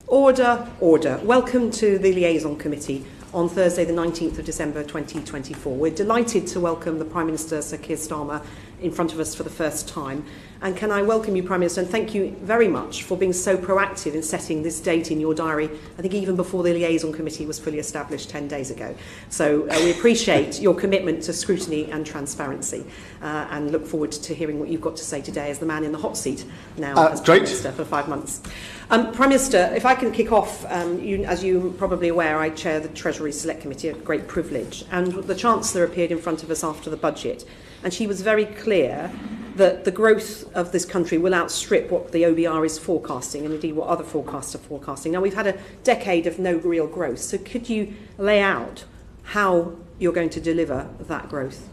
Order, order. Welcome to the Liaison Committee on Thursday the 19th of December 2024. We're delighted to welcome the Prime Minister, Sir Keir Starmer, in front of us for the first time. And can I welcome you, Prime Minister, and thank you very much for being so proactive in setting this date in your diary, I think even before the Liaison Committee was fully established 10 days ago. So we appreciate your commitment to scrutiny and transparency and look forward to hearing what you've got to say today as the man in the hot seat now as Prime Minister for 5 months. Prime Minister, if I can kick off, as you're probably aware, I chair the Treasury Select Committee, a great privilege, and the Chancellor appeared in front of us after the budget, and she was very clear that the growth of this country will outstrip what the OBR is forecasting, and indeed what other forecasts are forecasting. Now, we've had a decade of no real growth, so could you lay out how you're going to deliver that growth?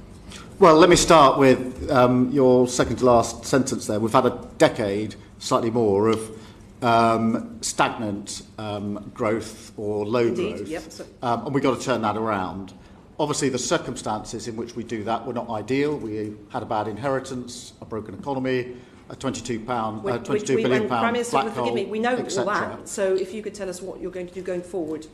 Well, let me start with your second to last sentence there. We've had a decade, slightly more, of stagnant growth or low Indeed, growth, yep. And we've got to turn that around. Obviously, the circumstances in which we do that were not ideal. We had a bad inheritance, a broken economy, a £22 billion Prime Minister, black hole, forgive me, we know all etc. that. So, if you could tell us what you're going to do going forward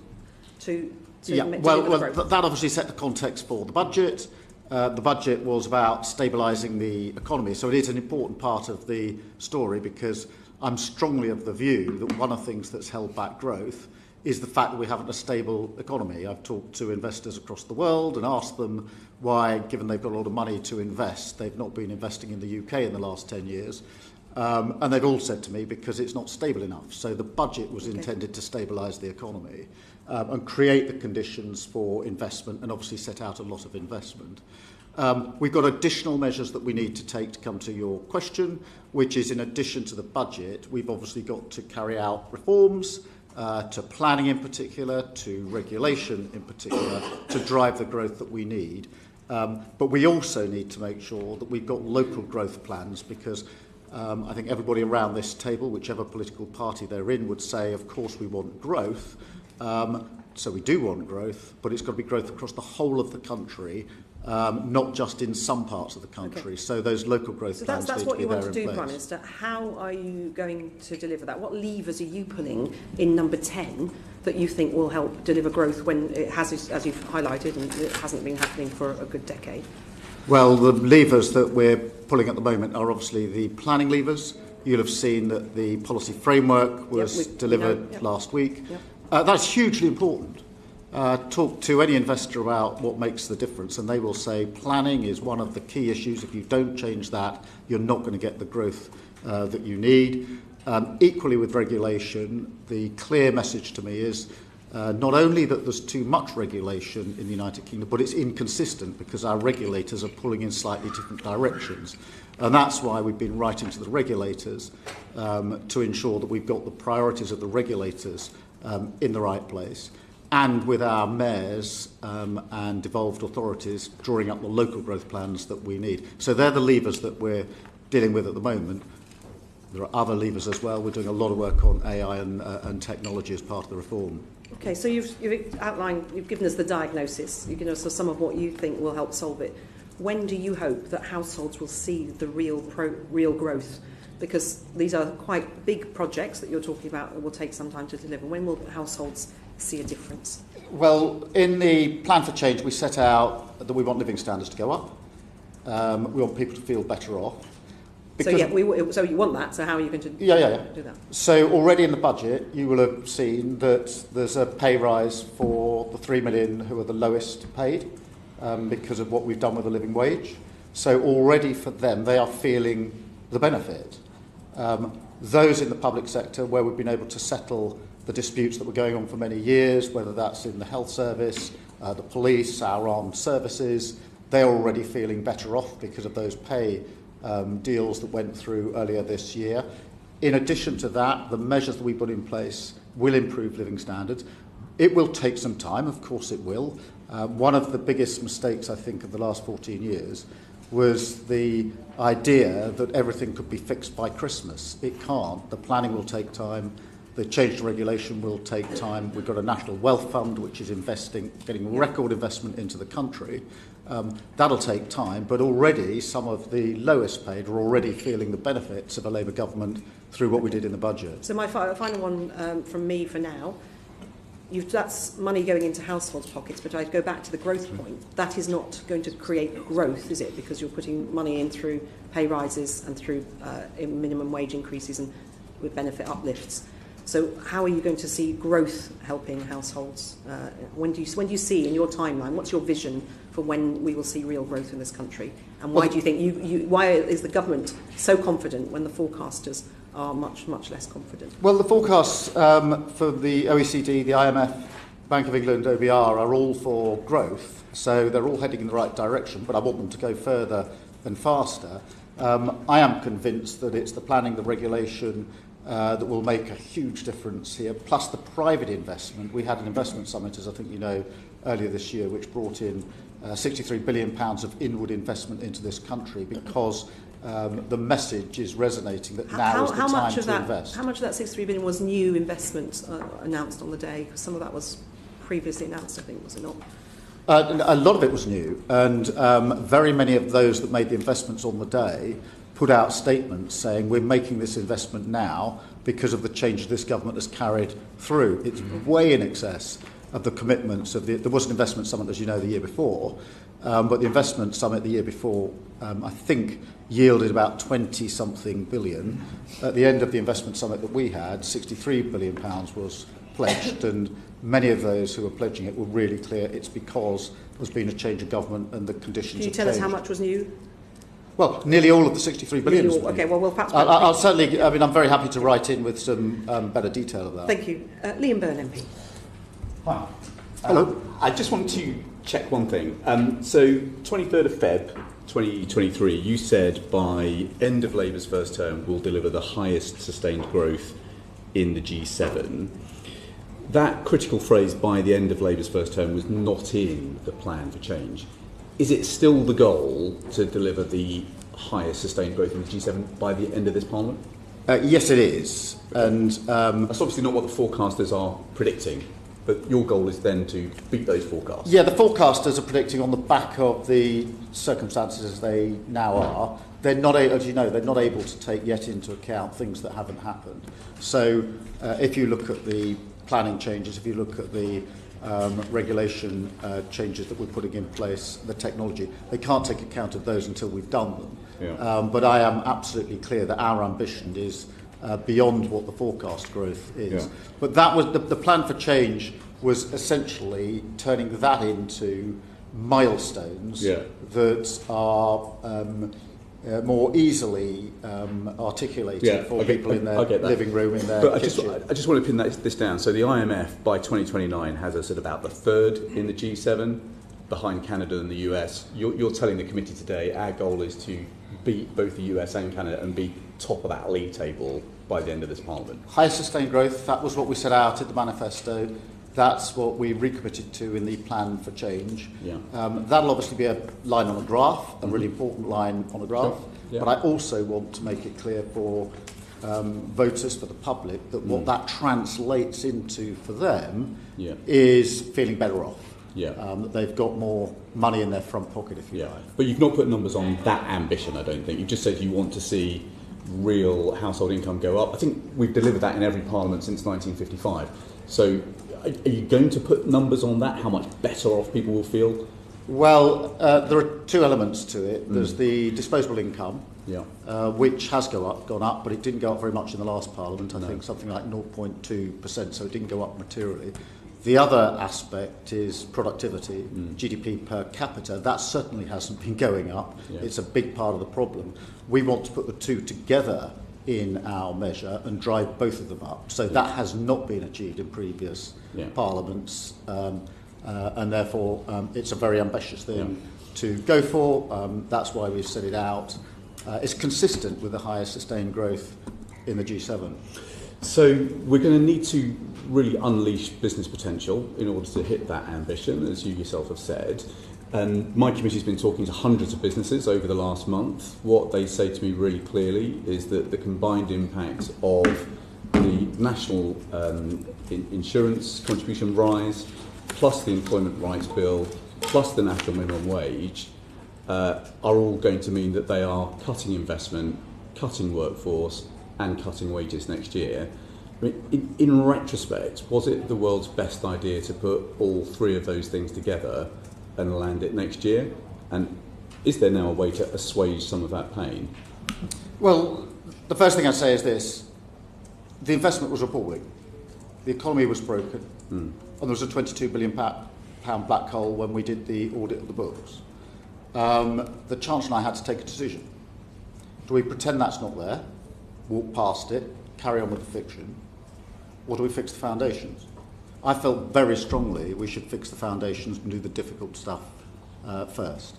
to well, deliver growth. that obviously set the context for the budget. The budget was about stabilising the economy, so it is an important part of the story because I'm strongly of the view that one of the things that's held back growth is the fact that we haven't a stable economy. I've talked to investors across the world and asked them why, given they've got a lot of money to invest, they've not been investing in the UK in the last 10 years. And they've all said to me because it's not stable enough. So the budget was intended to stabilise the economy and create the conditions for investment and obviously set out a lot of investment. We've got additional measures that we need to take to come to your question, which is in addition to the budget, we've obviously got to carry out reforms, to planning in particular, to regulation in particular, to drive the growth that we need. But we also need to make sure that we've got local growth plans because I think everybody around this table, whichever political party they're in, would say, of course, we want growth. So we do want growth, but it's got to be growth across the whole of the country, not just in some parts of the country. Okay. So those local growth plans that's need what to be you want there to in do, place. Prime Minister. How are you going to deliver that? What levers are you pulling in number 10 that you think will help deliver growth when it has, as you've highlighted, and it hasn't been happening for a good decade? Well, the levers that we're pulling at the moment are obviously the planning levers. You'll have seen that the policy framework was delivered last week. Yep. That's hugely important. Talk to any investor about what makes the difference and they will say planning is one of the key issues. If you don't change that, you're not going to get the growth that you need. Equally with regulation, the clear message to me is not only that there's too much regulation in the United Kingdom, but it's inconsistent because our regulators are pulling in slightly different directions. And that's why we've been writing to the regulators to ensure that we've got the priorities of the regulators in the right place. And with our mayors and devolved authorities drawing up the local growth plans that we need. So they're the levers that we're dealing with at the moment. There are other levers as well. We're doing a lot of work on AI and technology as part of the reform. Okay, so you've outlined, you've given us the diagnosis, you've given us some of what you think will help solve it. When do you hope that households will see the real growth? Because these are quite big projects that you're talking about that will take some time to deliver. When will households see a difference? Well, in the plan for change, we set out that we want living standards to go up. We want people to feel better off. So you want that. So how are you going to do that? So already in the budget, you will have seen that there's a pay rise for the 3 million who are the lowest paid because of what we've done with the living wage. So already for them, they are feeling the benefit. Those in the public sector where we've been able to settle the disputes that were going on for many years, whether that's in the health service, the police, our armed services, they're already feeling better off because of those pay deals that went through earlier this year. In addition to that, the measures that we put in place will improve living standards. It will take some time, of course it will. One of the biggest mistakes, I think, of the last 14 years was the idea that everything could be fixed by Christmas. It can't. The planning will take time. The change to regulation will take time. We've got a national wealth fund which is getting record investment into the country. That'll take time, but already some of the lowest paid are already feeling the benefits of a Labour government through what we did in the budget. So my final one from me for now. That's money going into households' pockets, but I'd go back to the growth point. That is not going to create growth, is it? Because you're putting money in through pay rises and through minimum wage increases and with benefit uplifts. So how are you going to see growth helping households? When do you see in your timeline? What's your vision for when we will see real growth in this country? And why do you think why is the government so confident when the forecasters are much less confident? Well, the forecasts for the OECD, the IMF, Bank of England, OBR are all for growth, so they're all heading in the right direction, but I want them to go further and faster. I am convinced that it's the planning, the regulation that will make a huge difference here, plus the private investment. We had an investment summit, as I think you know, earlier this year, which brought in £63 billion of inward investment into this country because the message is resonating that now is the time to invest. How much of that 63 billion was new investment announced on the day? Because some of that was previously announced, I think, was it not? A lot of it was new, and very many of those that made the investments on the day put out statements saying we're making this investment now because of the change this government has carried through. It's way in excess of the commitments of there was an investment summit, as you know, the year before, but the investment summit the year before, I think, yielded about 20-something billion. At the end of the investment summit that we had, £63 billion was pledged, and many of those who were pledging it were really clear it's because there's been a change of government and the conditions have changed. Can you tell us how much was new? Well, nearly all of the 63 billion. Okay, well, we'll perhaps... I'll certainly, I'm very happy to write in with some better detail of that. Thank you. Liam Byrne, MP. Hi. Hello. I just want to check one thing. So, 23rd of Feb 2023, you said by end of Labour's first term, we'll deliver the highest sustained growth in the G7. That critical phrase, by the end of Labour's first term, was not in the plan for change. Is it still the goal to deliver the highest sustained growth in the G7 by the end of this Parliament? Yes, it is. And that's obviously not what the forecasters are predicting, but your goal is then to beat those forecasts. Yeah, the forecasters are predicting on the back of the circumstances as they now are. They're not, as you know, they're not able to take yet into account things that haven't happened. So if you look at the planning changes, if you look at the regulation changes that we're putting in place, the technology, they can't take account of those until we've done them. Yeah. But I am absolutely clear that our ambition is beyond what the forecast growth is. Yeah. But that was the plan for change was essentially turning that into milestones that are more easily articulated for people in their living room, in their kitchen. I just want to pin this down. So the IMF by 2029 has us at about the third in the G7, behind Canada and the US. You're telling the committee today our goal is to beat both the US and Canada and be top of that league table by the end of this Parliament. High sustained growth, that was what we set out in the manifesto. That's what we recommitted to in the plan for change. Yeah. That'll obviously be a line on a graph, a really important line on a graph. Sure. Yeah. But I also want to make it clear for voters, for the public, that what that translates into for them is feeling better off. Yeah. That they've got more money in their front pocket, if you like. But you've not put numbers on that ambition, I don't think. You've just said you want to see real household income go up. I think we've delivered that in every Parliament since 1955. So are you going to put numbers on that, how much better off people will feel? Well, there are two elements to it. There's the disposable income, which has gone up, but it didn't go up very much in the last Parliament. I think something like 0.2%, so it didn't go up materially. The other aspect is productivity, GDP per capita. That certainly hasn't been going up. Yeah. It's a big part of the problem. We want to put the two together in our measure and drive both of them up. So that has not been achieved in previous parliaments, and therefore it's a very ambitious thing to go for. That's why we've set it out. It's consistent with the highest sustained growth in the G7. So we're going to need to really unleash business potential in order to hit that ambition, as you yourself have said. And my committee's been talking to hundreds of businesses over the last month. What they say to me really clearly is that the combined impact of the national insurance contribution rise, plus the employment rights bill, plus the national minimum wage, are all going to mean that they are cutting investment, cutting workforce, and cutting wages next year. I mean, in retrospect, was it the world's best idea to put all three of those things together and land it next year? And is there now a way to assuage some of that pain? Well, the first thing I'd say is this. The investment was appalling. The economy was broken. And there was a £22 billion black hole when we did the audit of the books. The Chancellor and I had to take a decision. Do we pretend that's not there, walk past it, carry on with the fiction, or do we fix the foundations? I felt very strongly we should fix the foundations and do the difficult stuff first.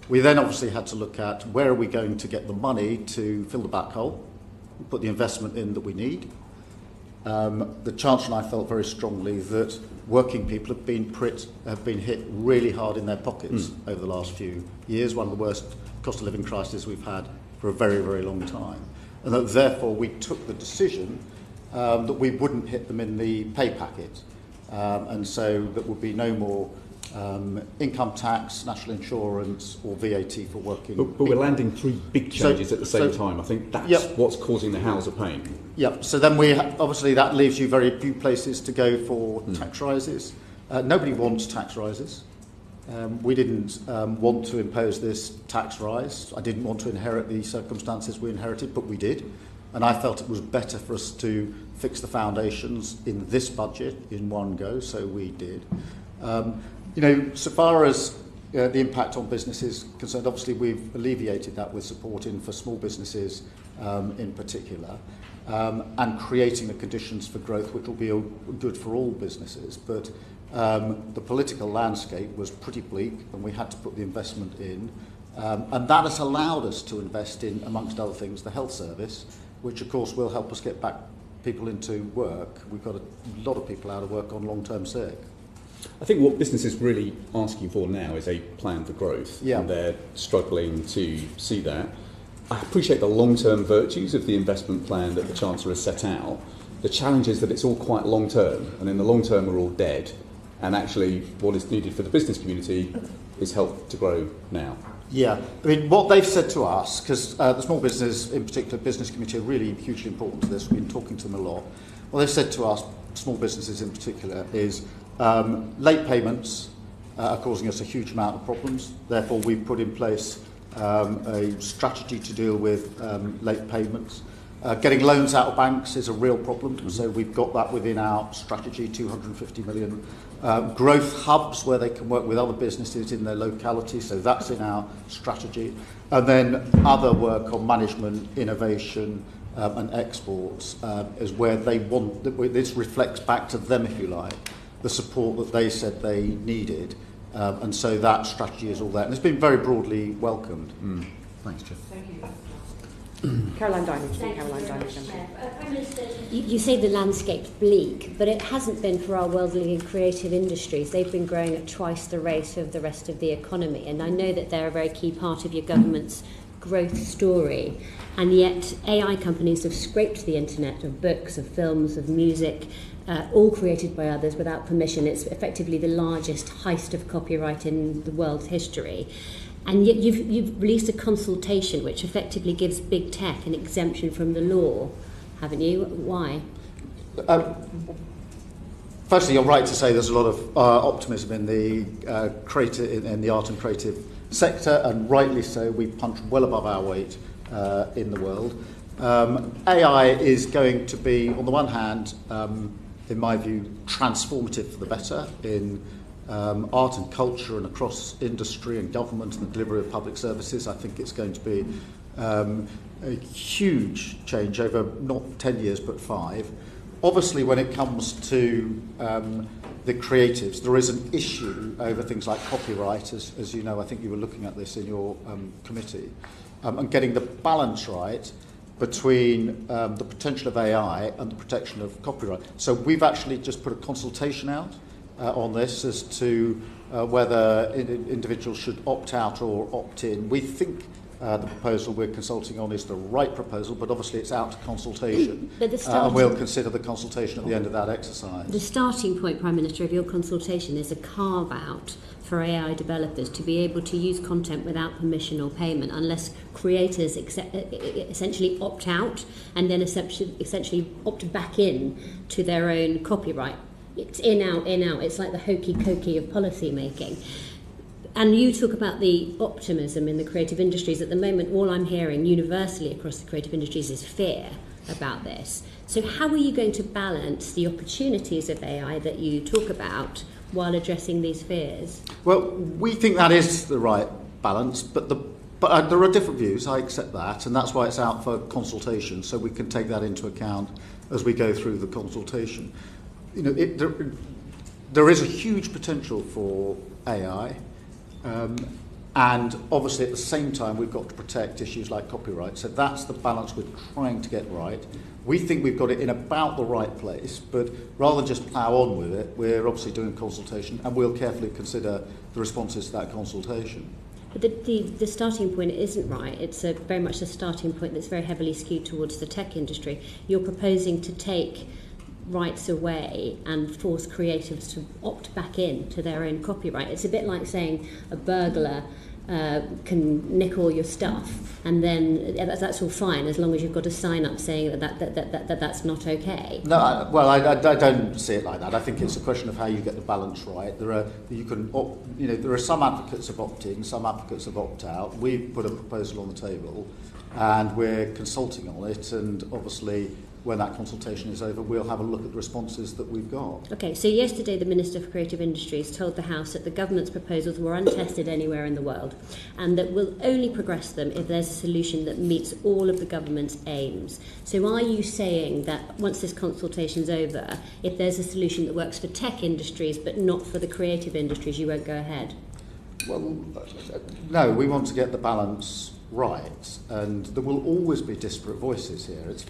We then obviously had to look at where are we going to get the money to fill the black hole, put the investment in that we need. The Chancellor and I felt very strongly that working people have been hit really hard in their pockets over the last few years, one of the worst cost of living crises we've had for a very, very long time. And that therefore we took the decision that we wouldn't hit them in the pay packet. And so there would be no more income tax, national insurance or VAT for working But we're landing three big changes at the same time. I think that's what's causing the howls of pain. Yep. So then obviously that leaves you very few places to go for tax rises. Nobody wants tax rises. We didn't want to impose this tax rise. I didn't want to inherit the circumstances we inherited, but we did. And I felt it was better for us to fix the foundations in this budget in one go, so we did. So far as the impact on businesses concerned, obviously we've alleviated that with supporting for small businesses in particular, and creating the conditions for growth which will be good for all businesses. But the political landscape was pretty bleak and we had to put the investment in. And that has allowed us to invest in, amongst other things, the health service, which of course will help us get back people into work. We've got a lot of people out of work on long-term sick. I think what businesses really asking for now is a plan for growth, and they're struggling to see that. I appreciate the long-term virtues of the investment plan that the Chancellor has set out. The challenge is that it's all quite long-term, and in the long term we're all dead, and actually what is needed for the business community is help to grow now. Yeah, I mean, what they've said to us, because the small business, in particular, business community are really hugely important to this. We've been talking to them a lot. What they've said to us, small businesses in particular, is late payments are causing us a huge amount of problems. Therefore, we've put in place a strategy to deal with late payments. Getting loans out of banks is a real problem, so we've got that within our strategy, 250 million. Growth hubs where they can work with other businesses in their locality, so that's in our strategy. And then other work on management, innovation and exports is where they want, this reflects back to them, if you like, the support that they said they needed. And so that strategy is all there. And it's been very broadly welcomed. Thanks, Jeff. Thank you. Caroline Diamond. Prime Minister, you say the landscape's bleak, but it hasn't been for our world-leading creative industries. They've been growing at twice the rate of the rest of the economy, and I know that they're a very key part of your government's growth story, and yet AI companies have scraped the internet of books, of films, of music, all created by others without permission. It's effectively the largest heist of copyright in the world's history. And yet you've released a consultation which effectively gives big tech an exemption from the law, haven't you? Why? Firstly, you're right to say there's a lot of optimism in the art and creative sector, and rightly so. We punch well above our weight in the world. AI is going to be, on the one hand, in my view, transformative for the better in art and culture and across industry and government and the delivery of public services. I think it's going to be a huge change over not 10 years but 5. Obviously, when it comes to the creatives, there is an issue over things like copyright, as you know. I think you were looking at this in your committee, and getting the balance right between the potential of AI and the protection of copyright. So we've actually just put a consultation out on this as to whether individuals should opt out or opt in. We think the proposal we're consulting on is the right proposal, but obviously it's out to consultation. But and we'll consider the consultation at the end of that exercise. The starting point, Prime Minister, of your consultation is a carve-out for AI developers to be able to use content without permission or payment unless creators essentially opt out and then essentially opt back in to their own copyright. It's in, out, in, out. It's like the hokey-cokey of policy making. And you talk about the optimism in the creative industries. At the moment, all I'm hearing universally across the creative industries is fear about this. So how are you going to balance the opportunities of AI that you talk about while addressing these fears? Well, we think that is the right balance, but there are different views. I accept that, and that's why it's out for consultation, so we can take that into account as we go through the consultation. You know, there is a huge potential for AI. And obviously at the same time we've got to protect issues like copyright, so that's the balance we're trying to get right. We think we've got it in about the right place, but rather than just plough on with it, we're obviously doing consultation and we'll carefully consider the responses to that consultation. But the starting point isn't right. It's very much a starting point that's very heavily skewed towards the tech industry. You're proposing to take rights away and force creatives to opt back in to their own copyright. It's a bit like saying a burglar can nick all your stuff and then that's all fine as long as you've got a sign up saying that's not okay. No, I don't see it like that. I think it's a question of how you get the balance right. There are some advocates of opt-in, some advocates of opt-out. We've put a proposal on the table and we're consulting on it, and obviously when that consultation is over, we'll have a look at the responses that we've got. Okay, so yesterday the Minister for Creative Industries told the House that the government's proposals were untested anywhere in the world and that we'll only progress them if there's a solution that meets all of the government's aims. So are you saying that once this consultation's over, if there's a solution that works for tech industries but not for the creative industries, you won't go ahead? Well, no, we want to get the balance right, and there will always be disparate voices here. It's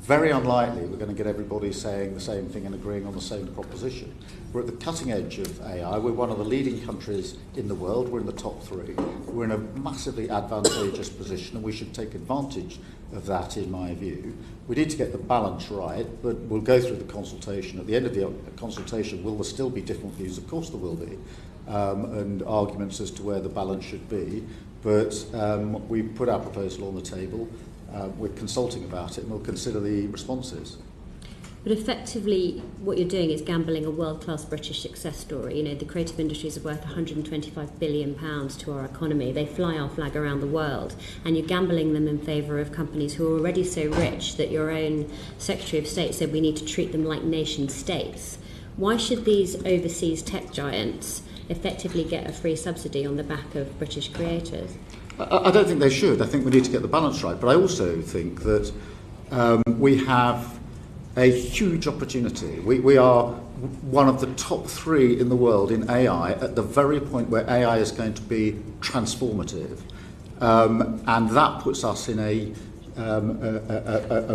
very unlikely we're going to get everybody saying the same thing and agreeing on the same proposition. We're at the cutting edge of AI. We're one of the leading countries in the world. We're in the top 3. We're in a massively advantageous position, and we should take advantage of that, in my view. We need to get the balance right, but we'll go through the consultation. At the end of the consultation, will there still be different views? Of course there will be, and arguments as to where the balance should be. But we put our proposal on the table. We're consulting about it and we'll consider the responses. But effectively, what you're doing is gambling a world-class British success story. You know, the creative industries are worth £125 billion to our economy. They fly our flag around the world, and you're gambling them in favour of companies who are already so rich that your own Secretary of State said we need to treat them like nation states. Why should these overseas tech giants effectively get a free subsidy on the back of British creators? I don't think they should. I think we need to get the balance right. But I also think that we have a huge opportunity. We are one of the top 3 in the world in AI at the very point where AI is going to be transformative. And that puts us in a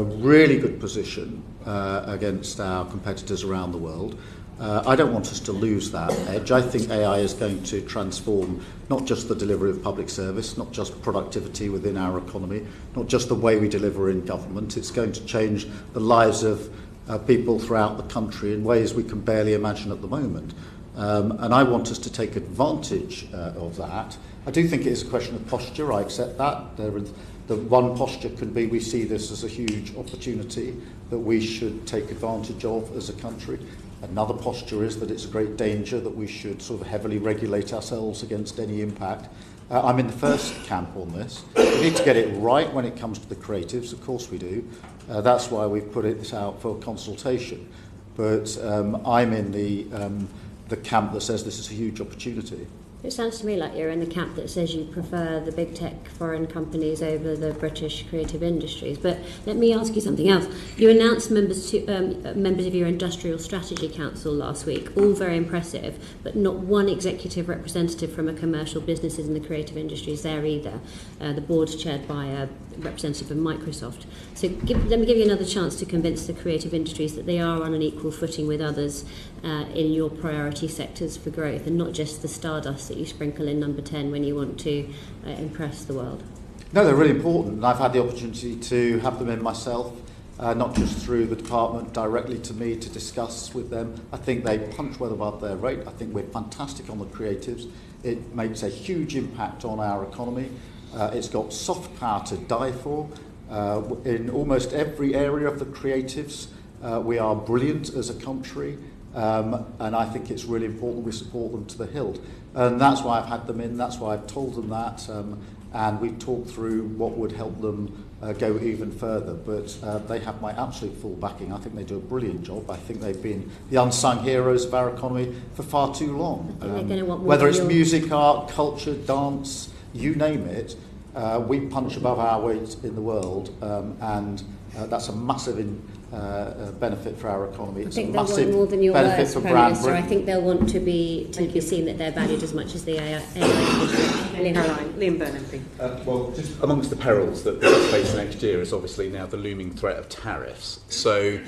really good position against our competitors around the world. I don't want us to lose that edge. I think AI is going to transform not just the delivery of public service, not just productivity within our economy, not just the way we deliver in government. It's going to change the lives of people throughout the country in ways we can barely imagine at the moment. And I want us to take advantage of that. I do think it is a question of posture. I accept that. The one posture could be we see this as a huge opportunity that we should take advantage of as a country. Another posture is that it's a great danger that we should sort of heavily regulate ourselves against any impact. I'm in the first camp on this. We need to get it right when it comes to the creatives, of course we do. That's why we've put it out for consultation. But I'm in the camp that says this is a huge opportunity. It sounds to me like you're in the camp that says you prefer the big tech foreign companies over the British creative industries. But let me ask you something else. You announced members of your Industrial Strategy Council last week, all very impressive, but not one executive representative from a commercial businesses in the creative industries there either. The board's chaired by a representative of Microsoft. So let me give you another chance to convince the creative industries that they are on an equal footing with others in your priority sectors for growth, and not just the stardust that you sprinkle in number 10 when you want to impress the world. No, they're really important, and I've had the opportunity to have them in myself, not just through the department, directly to me to discuss with them. I think they punch well above their weight. I think we're fantastic on the creatives. It makes a huge impact on our economy. It's got soft power to die for. In almost every area of the creatives, we are brilliant as a country, and I think it's really important we support them to the hilt. And that's why I've had them in, that's why I've told them that, and we've talked through what would help them go even further. But they have my absolute full backing. I think they do a brilliant job. I think they've been the unsung heroes of our economy for far too long. I think they're going to want more whether it's music, art, culture, dance, you name it, we punch above our weight in the world, and that's a massive benefit for our economy. It's I think a they'll massive want more than your benefit words, for Prime brand Minister. I Britain. think they'll want to be seen that they're valued as much as the AI Liam Byrne MP. Well, just amongst the perils that we'll face next year is obviously now the looming threat of tariffs. So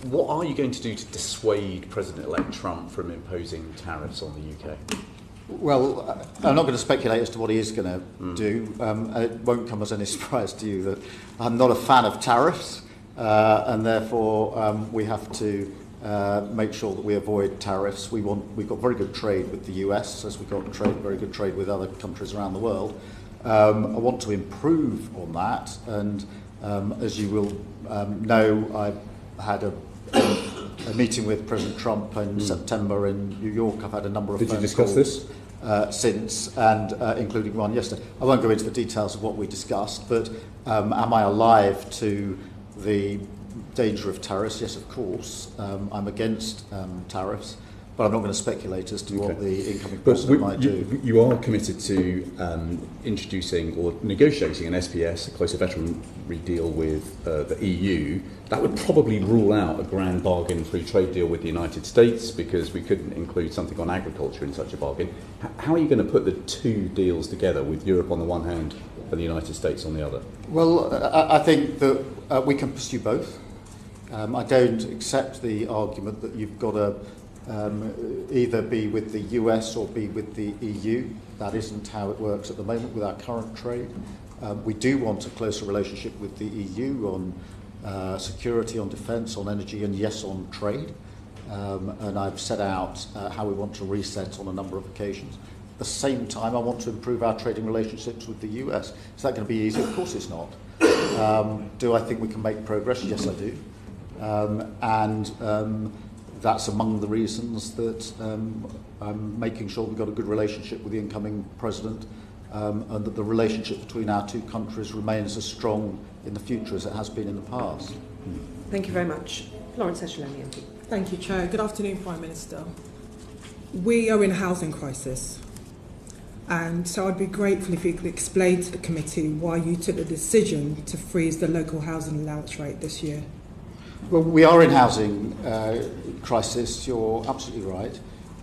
what are you going to do to dissuade President-elect Trump from imposing tariffs on the UK? Well, I'm not going to speculate as to what he is going to do. It won't come as any surprise to you that I'm not a fan of tariffs, and therefore we have to make sure that we avoid tariffs. We've got very good trade with the US, as we've got very good trade with other countries around the world. I want to improve on that, and as you will know, I had a meeting with President Trump in September in New York. I've had a number of Did you phone discuss calls this? Since, and including one yesterday. I won't go into the details of what we discussed, but am I alive to the danger of tariffs? Yes, of course. I'm against tariffs, but I'm not going to speculate as to what the incoming president might do. You are committed to introducing or negotiating an SPS, a closer veterinary deal with the EU. That would probably rule out a grand bargain free trade deal with the United States, because we couldn't include something on agriculture in such a bargain. How are you going to put the two deals together, with Europe on the one hand and the United States on the other? Well, I think that we can pursue both. I don't accept the argument that you've got to either be with the US or be with the EU. That isn't how it works at the moment with our current trade. We do want a closer relationship with the EU on security, on defence, on energy, and yes, on trade. And I've set out how we want to reset on a number of occasions. At the same time, I want to improve our trading relationships with the US. Is that going to be easy? Of course it's not. Do I think we can make progress? Yes, I do. And that's among the reasons that I'm making sure we've got a good relationship with the incoming president, and that the relationship between our two countries remains as strong in the future as it has been in the past. Thank you very much. Florence Esheloni, MP. Thank you, Chair. Good afternoon, Prime Minister. We are in a housing crisis, and so I'd be grateful if you could explain to the committee why you took the decision to freeze the local housing allowance rate this year. Well, we are in housing crisis, you're absolutely right.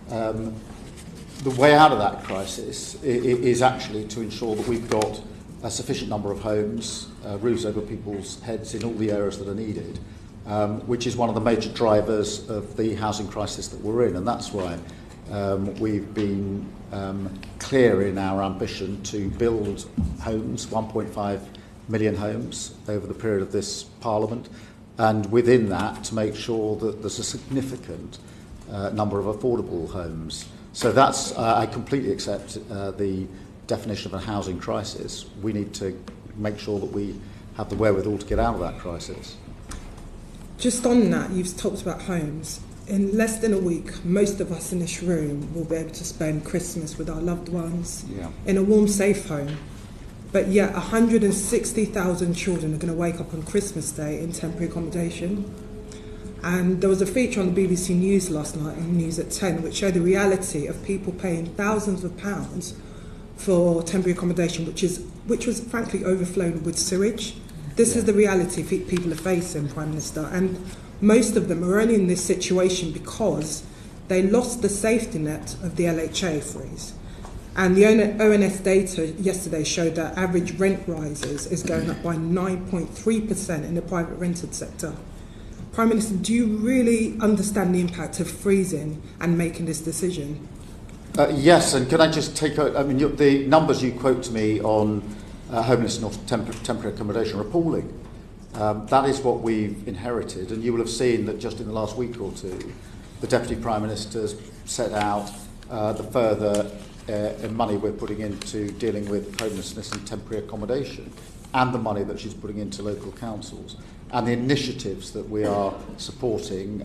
The way out of that crisis is actually to ensure that we've got a sufficient number of homes, roofs over people's heads in all the areas that are needed, which is one of the major drivers of the housing crisis that we're in. And that's why we've been clear in our ambition to build homes, 1.5 million homes over the period of this Parliament, and within that to make sure that there's a significant number of affordable homes. So that's, I completely accept the definition of a housing crisis. We need to make sure that we have the wherewithal to get out of that crisis. Just on that, you've talked about homes. In less than a week, most of us in this room will be able to spend Christmas with our loved ones in a warm, safe home. But yet 160,000 children are going to wake up on Christmas Day in temporary accommodation. And there was a feature on the BBC News last night, in News at 10, which showed the reality of people paying thousands of pounds for temporary accommodation, which was frankly overflown with sewage. This is the reality people are facing, Prime Minister. And most of them are only in this situation because they lost the safety net of the LHA freeze. And the ONS data yesterday showed that average rent rises is going up by 9.3% in the private rented sector. Prime Minister, do you really understand the impact of freezing and making this decision? Yes, and can I just take the numbers you quote to me on homelessness or temporary accommodation are appalling. That is what we've inherited, and you will have seen that just in the last week or two, the Deputy Prime Minister's set out the further money we're putting into dealing with homelessness and temporary accommodation, and the money that she's putting into local councils, and the initiatives that we are supporting.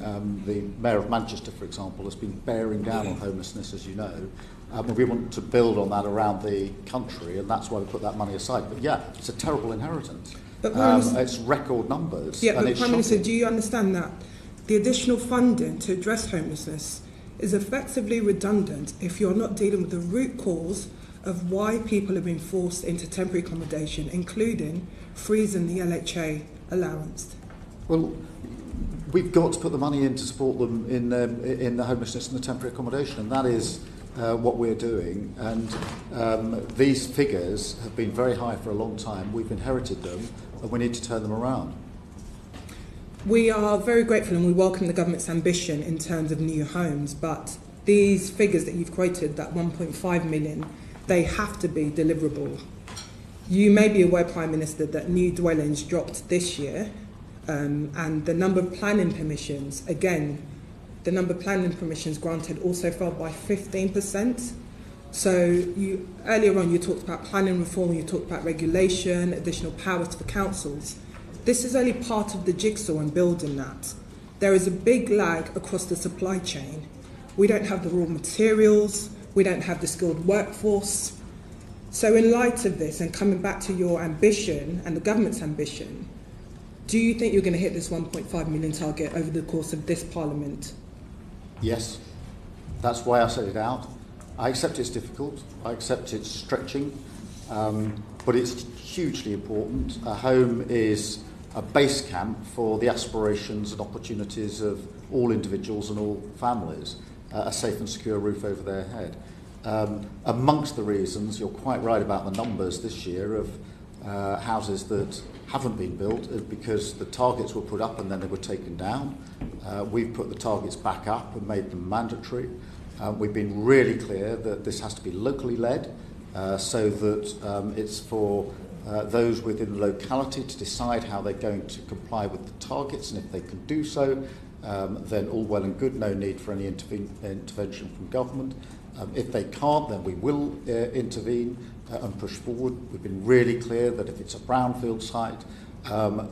The Mayor of Manchester, for example, has been bearing down on homelessness, as you know. We want to build on that around the country, and that's why we put that money aside. But yeah, it's a terrible inheritance. But it's record numbers. Yeah, and but Prime Minister, do you understand that the additional funding to address homelessness is effectively redundant if you're not dealing with the root cause of why people have been forced into temporary accommodation, including freezing the LHA allowance? Well, we've got to put the money in to support them in the homelessness and the temporary accommodation, and that is what we're doing. And these figures have been very high for a long time. We've inherited them, and we need to turn them around. We are very grateful and we welcome the government's ambition in terms of new homes, but these figures that you've quoted, that 1.5 million, they have to be deliverable. You may be aware, Prime Minister, that new dwellings dropped this year, and the number of planning permissions, again, the number of planning permissions granted also fell by 15%. So earlier on you talked about planning reform, you talked about regulation, additional powers for councils. This is only part of the jigsaw in building that. There is a big lag across the supply chain. We don't have the raw materials, we don't have the skilled workforce. So in light of this, and coming back to your ambition and the government's ambition, do you think you're going to hit this 1.5 million target over the course of this Parliament? Yes, that's why I set it out. I accept it's difficult, I accept it's stretching, but it's hugely important. A home is a base camp for the aspirations and opportunities of all individuals and all families, a safe and secure roof over their head. Amongst the reasons, you're quite right about the numbers this year of houses that haven't been built because the targets were put up and then they were taken down. We've put the targets back up and made them mandatory. We've been really clear that this has to be locally led, so that it's for those within the locality to decide how they're going to comply with the targets, and if they can do so, then all well and good, no need for any intervention from government. If they can't, then we will intervene and push forward. We've been really clear that if it's a brownfield site,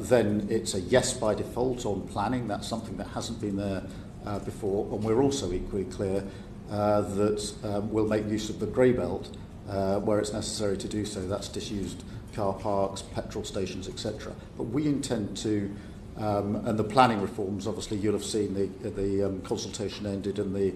then it's a yes by default on planning. That's something that hasn't been there before. And we're also equally clear that we'll make use of the grey belt where it's necessary to do so. That's disused car parks, petrol stations, etc. But we intend to, and the planning reforms, obviously you'll have seen the consultation ended and the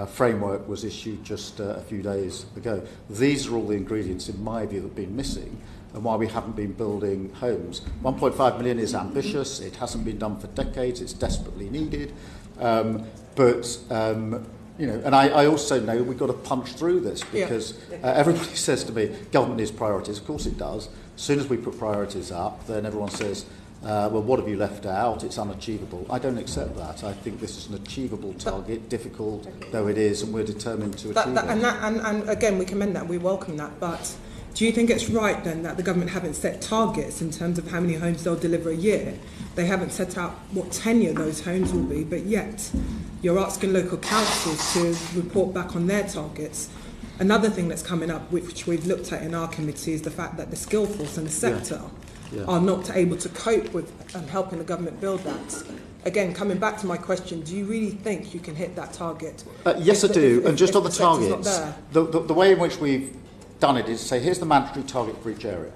framework was issued just a few days ago. These are all the ingredients, in my view, that have been missing and why we haven't been building homes. 1.5 million is ambitious. It hasn't been done for decades. It's desperately needed. You know, and I also know we've got to punch through this because everybody says to me, government needs priorities. Of course it does. As soon as we put priorities up, then everyone says, well, what have you left out? It's unachievable. I don't accept that. I think this is an achievable target, difficult though it is, and we're determined to achieve it. And again, we commend that, we welcome that, but do you think it's right then that the government haven't set targets in terms of how many homes they'll deliver a year? They haven't set out what tenure those homes will be, but yet you're asking local councils to report back on their targets. Another thing that's coming up, which we've looked at in our committee, is the fact that the skill force and the sector are not able to cope with helping the government build that. Again, coming back to my question, do you really think you can hit that target? Yes, I do. And just on the targets, the way in which we've done it is to say, here's the mandatory target for each area.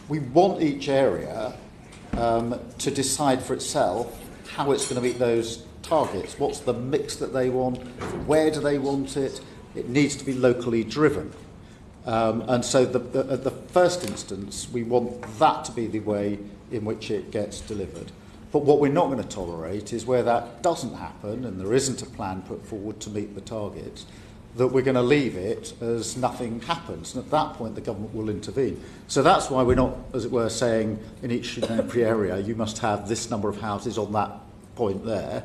We want each area to decide for itself how it's going to meet those targets. What's the mix that they want? Where do they want it? It needs to be locally driven. And so at the first instance, we want that to be the way in which it gets delivered. But what we're not going to tolerate is where that doesn't happen and there isn't a plan put forward to meet the targets, that we're going to leave it as nothing happens. And at that point, the government will intervene. So that's why we're not, as it were, saying in each and every area, you must have this number of houses on that point there,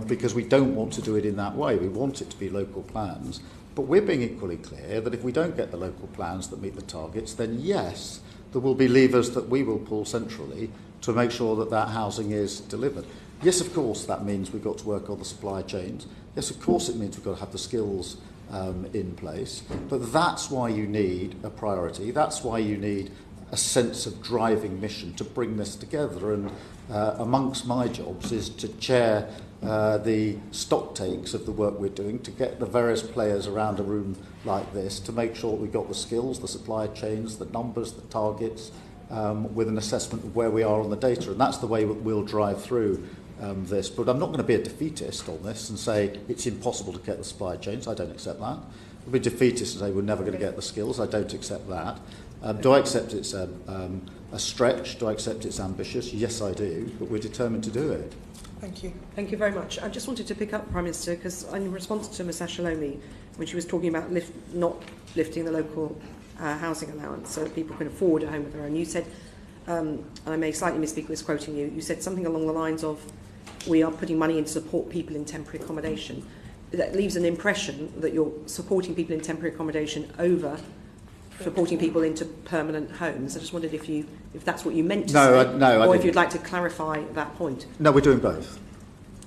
because we don't want to do it in that way. We want it to be local plans. But But we're being equally clear that if we don't get the local plans that meet the targets, then yes, there will be levers that we will pull centrally to make sure that that housing is delivered. Yes, of course, that means we've got to work on the supply chains. Yes, of course, it means we've got to have the skills in place. But that's why you need a priority. That's why you need a sense of driving mission to bring this together. And amongst my jobs is to chair the stock takes of the work we're doing, to get the various players around a room like this, to make sure we've got the skills, the supply chains, the numbers, the targets, with an assessment of where we are on the data. And that's the way we'll drive through this. But I'm not going to be a defeatist on this and say it's impossible to get the supply chains. I don't accept that. I'll be defeatist and say we're never going to get the skills. I don't accept that. Do I accept it's a stretch? Do I accept it's ambitious? Yes, I do. But we're determined to do it. Thank you. Thank you very much. I just wanted to pick up, Prime Minister, because in response to Ms Ashalomi, when she was talking about not lifting the local housing allowance so that people can afford a home of their own, you said, and I may slightly misspeak with quoting you, you said something along the lines of, we are putting money in to support people in temporary accommodation. That leaves an impression that you're supporting people in temporary accommodation over supporting people into permanent homes. I just wondered if that's what you meant to say, or if you'd like to clarify that point. No, we're doing both.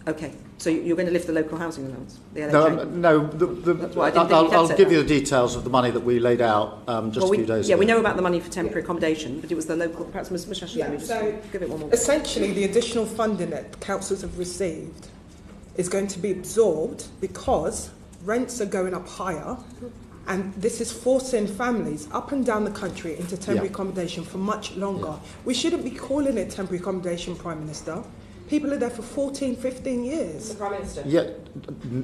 Okay, so you're going to lift the local housing allowance, the LHA? I'll give you the details of the money that we laid out just a few days ago. Yeah, we know about the money for temporary accommodation, but it was the local, perhaps Ms Ashalomi, just give it one more. Essentially, the additional funding that councils have received is going to be absorbed because rents are going up higher, and this is forcing families up and down the country into temporary accommodation for much longer. Yeah. We shouldn't be calling it temporary accommodation, Prime Minister. People are there for 14, 15 years. Mr Prime Minister. Yeah,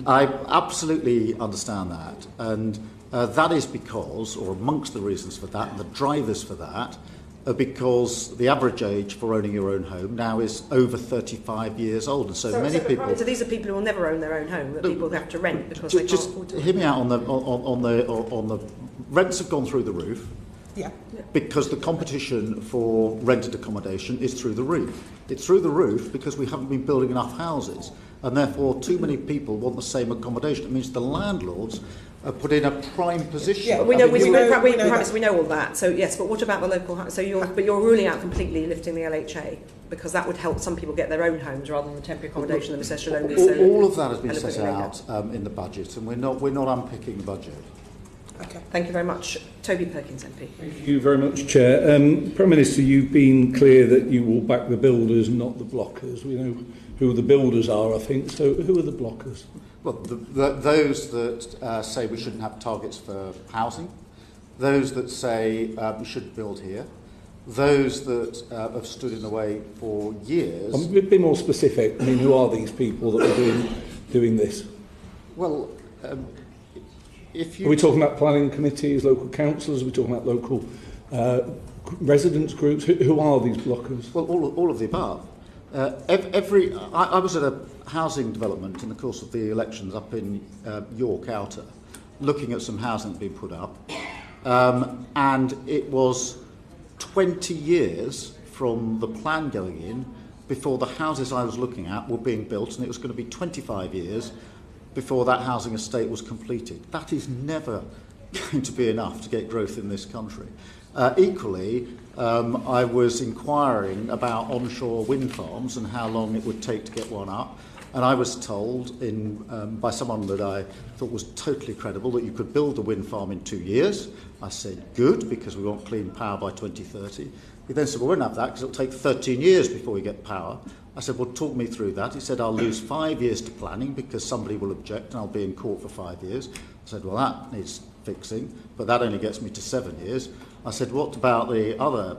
I absolutely understand that. And that is because, or amongst the reasons for that, and the drivers for that, are because the average age for owning your own home now is over 35 years old. And so many people... So these are people who will never own their own home, that people have to rent because they can't afford to. Hear me out on the rents have gone through the roof. Yeah. Because the competition for rented accommodation is through the roof. It's through the roof because we haven't been building enough houses, and therefore too many people want the same accommodation. It means the landlords are put in a prime position. Yeah, we know all that. So yes, but what about the local? So you're ruling out completely lifting the LHA because that would help some people get their own homes rather than the temporary accommodation that Ms Ashalomi. All of that has been set out in the budget, and we're not unpicking the budget. Okay, thank you very much. Toby Perkins, MP. Thank you very much, Chair. Prime Minister, you've been clear that you will back the builders, not the blockers. We know who the builders are, I think. So who are the blockers? Well, those that say we shouldn't have targets for housing, those that say we should build here, those that have stood in the way for years. A bit more specific. I mean, who are these people that are doing this? Well, if you... Are we talking about planning committees, local councillors? Are we talking about local residents groups? Who are these blockers? Well, all of the above. I was at a housing development in the course of the elections up in York Outer, looking at some housing that had been put up, and it was 20 years from the plan going in before the houses I was looking at were being built, and it was going to be 25 years before that housing estate was completed. That is never going to be enough to get growth in this country. Equally, I was inquiring about onshore wind farms and how long it would take to get one up, and I was told by someone that I thought was totally credible that you could build a wind farm in 2 years. I said, good, because we want clean power by 2030. He then said, well, we won't have that because it'll take 13 years before we get power. I said, well, talk me through that. He said, I'll lose 5 years to planning because somebody will object and I'll be in court for 5 years. I said, well, that needs fixing, but that only gets me to 7 years. I said, what about the other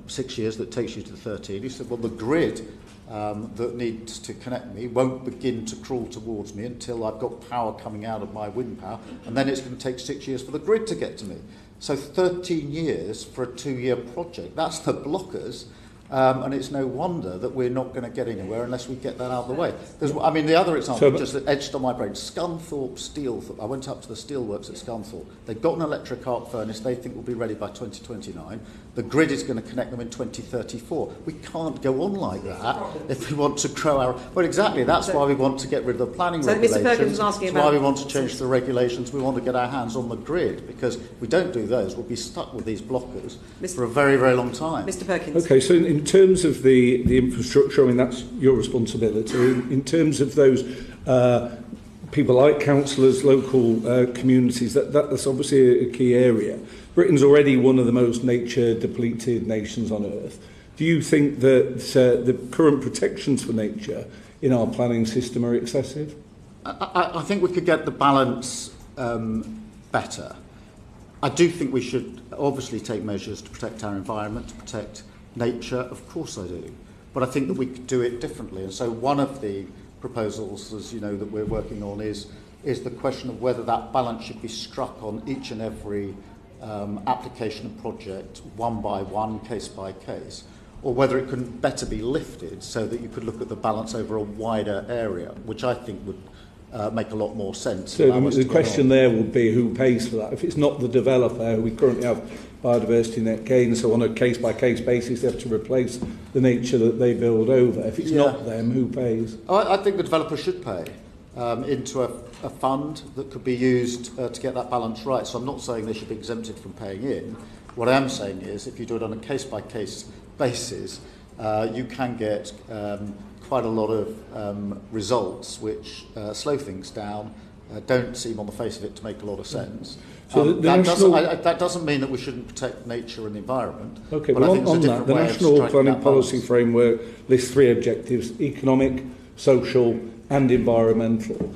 6 years that takes you to 13? He said, well, the grid that needs to connect me won't begin to crawl towards me until I've got power coming out of my wind power, and then it's going to take 6 years for the grid to get to me. So 13 years for a 2-year project. That's the blockers. And it's no wonder that we're not going to get anywhere unless we get that out of the way. The other example just etched on my brain, Scunthorpe Steel. I went up to the steelworks at Scunthorpe. They've got an electric arc furnace they think will be ready by 2029. The grid is going to connect them in 2034. We can't go on like that if we want to grow our... Well, exactly. That's why we want to get rid of the planning regulations. Mr. Perkins was asking That's why we want to change the regulations. We want to get our hands on the grid, because if we don't do those, we'll be stuck with these blockers for a very, very long time. Mr. Perkins. Okay, so in terms of the infrastructure, I mean, that's your responsibility. In terms of those people like councillors, local communities, that's obviously a key area. Britain's already one of the most nature-depleted nations on earth. Do you think that the current protections for nature in our planning system are excessive? I think we could get the balance better. I do think we should obviously take measures to protect our environment, to protect nature. Of course I do. But I think that we could do it differently. And so one of the proposals, as you know, that we're working on is the question of whether that balance should be struck on each and every application and project, one by one, case by case, or whether it can better be lifted so that you could look at the balance over a wider area, which I think would make a lot more sense. So the question there would be who pays for that. If it's not the developer, we currently have biodiversity net gain, so on a case-by-case basis they have to replace the nature that they build over. If it's not them, who pays? I think the developer should pay into a fund that could be used to get that balance right. So I'm not saying they should be exempted from paying in. What I am saying is if you do it on a case-by-case basis, you can get quite a lot of results which slow things down, don't seem on the face of it to make a lot of sense. So that doesn't mean that we shouldn't protect nature and the environment. Okay, well on that, the National Planning Policy Framework lists 3 objectives: economic, social and environmental.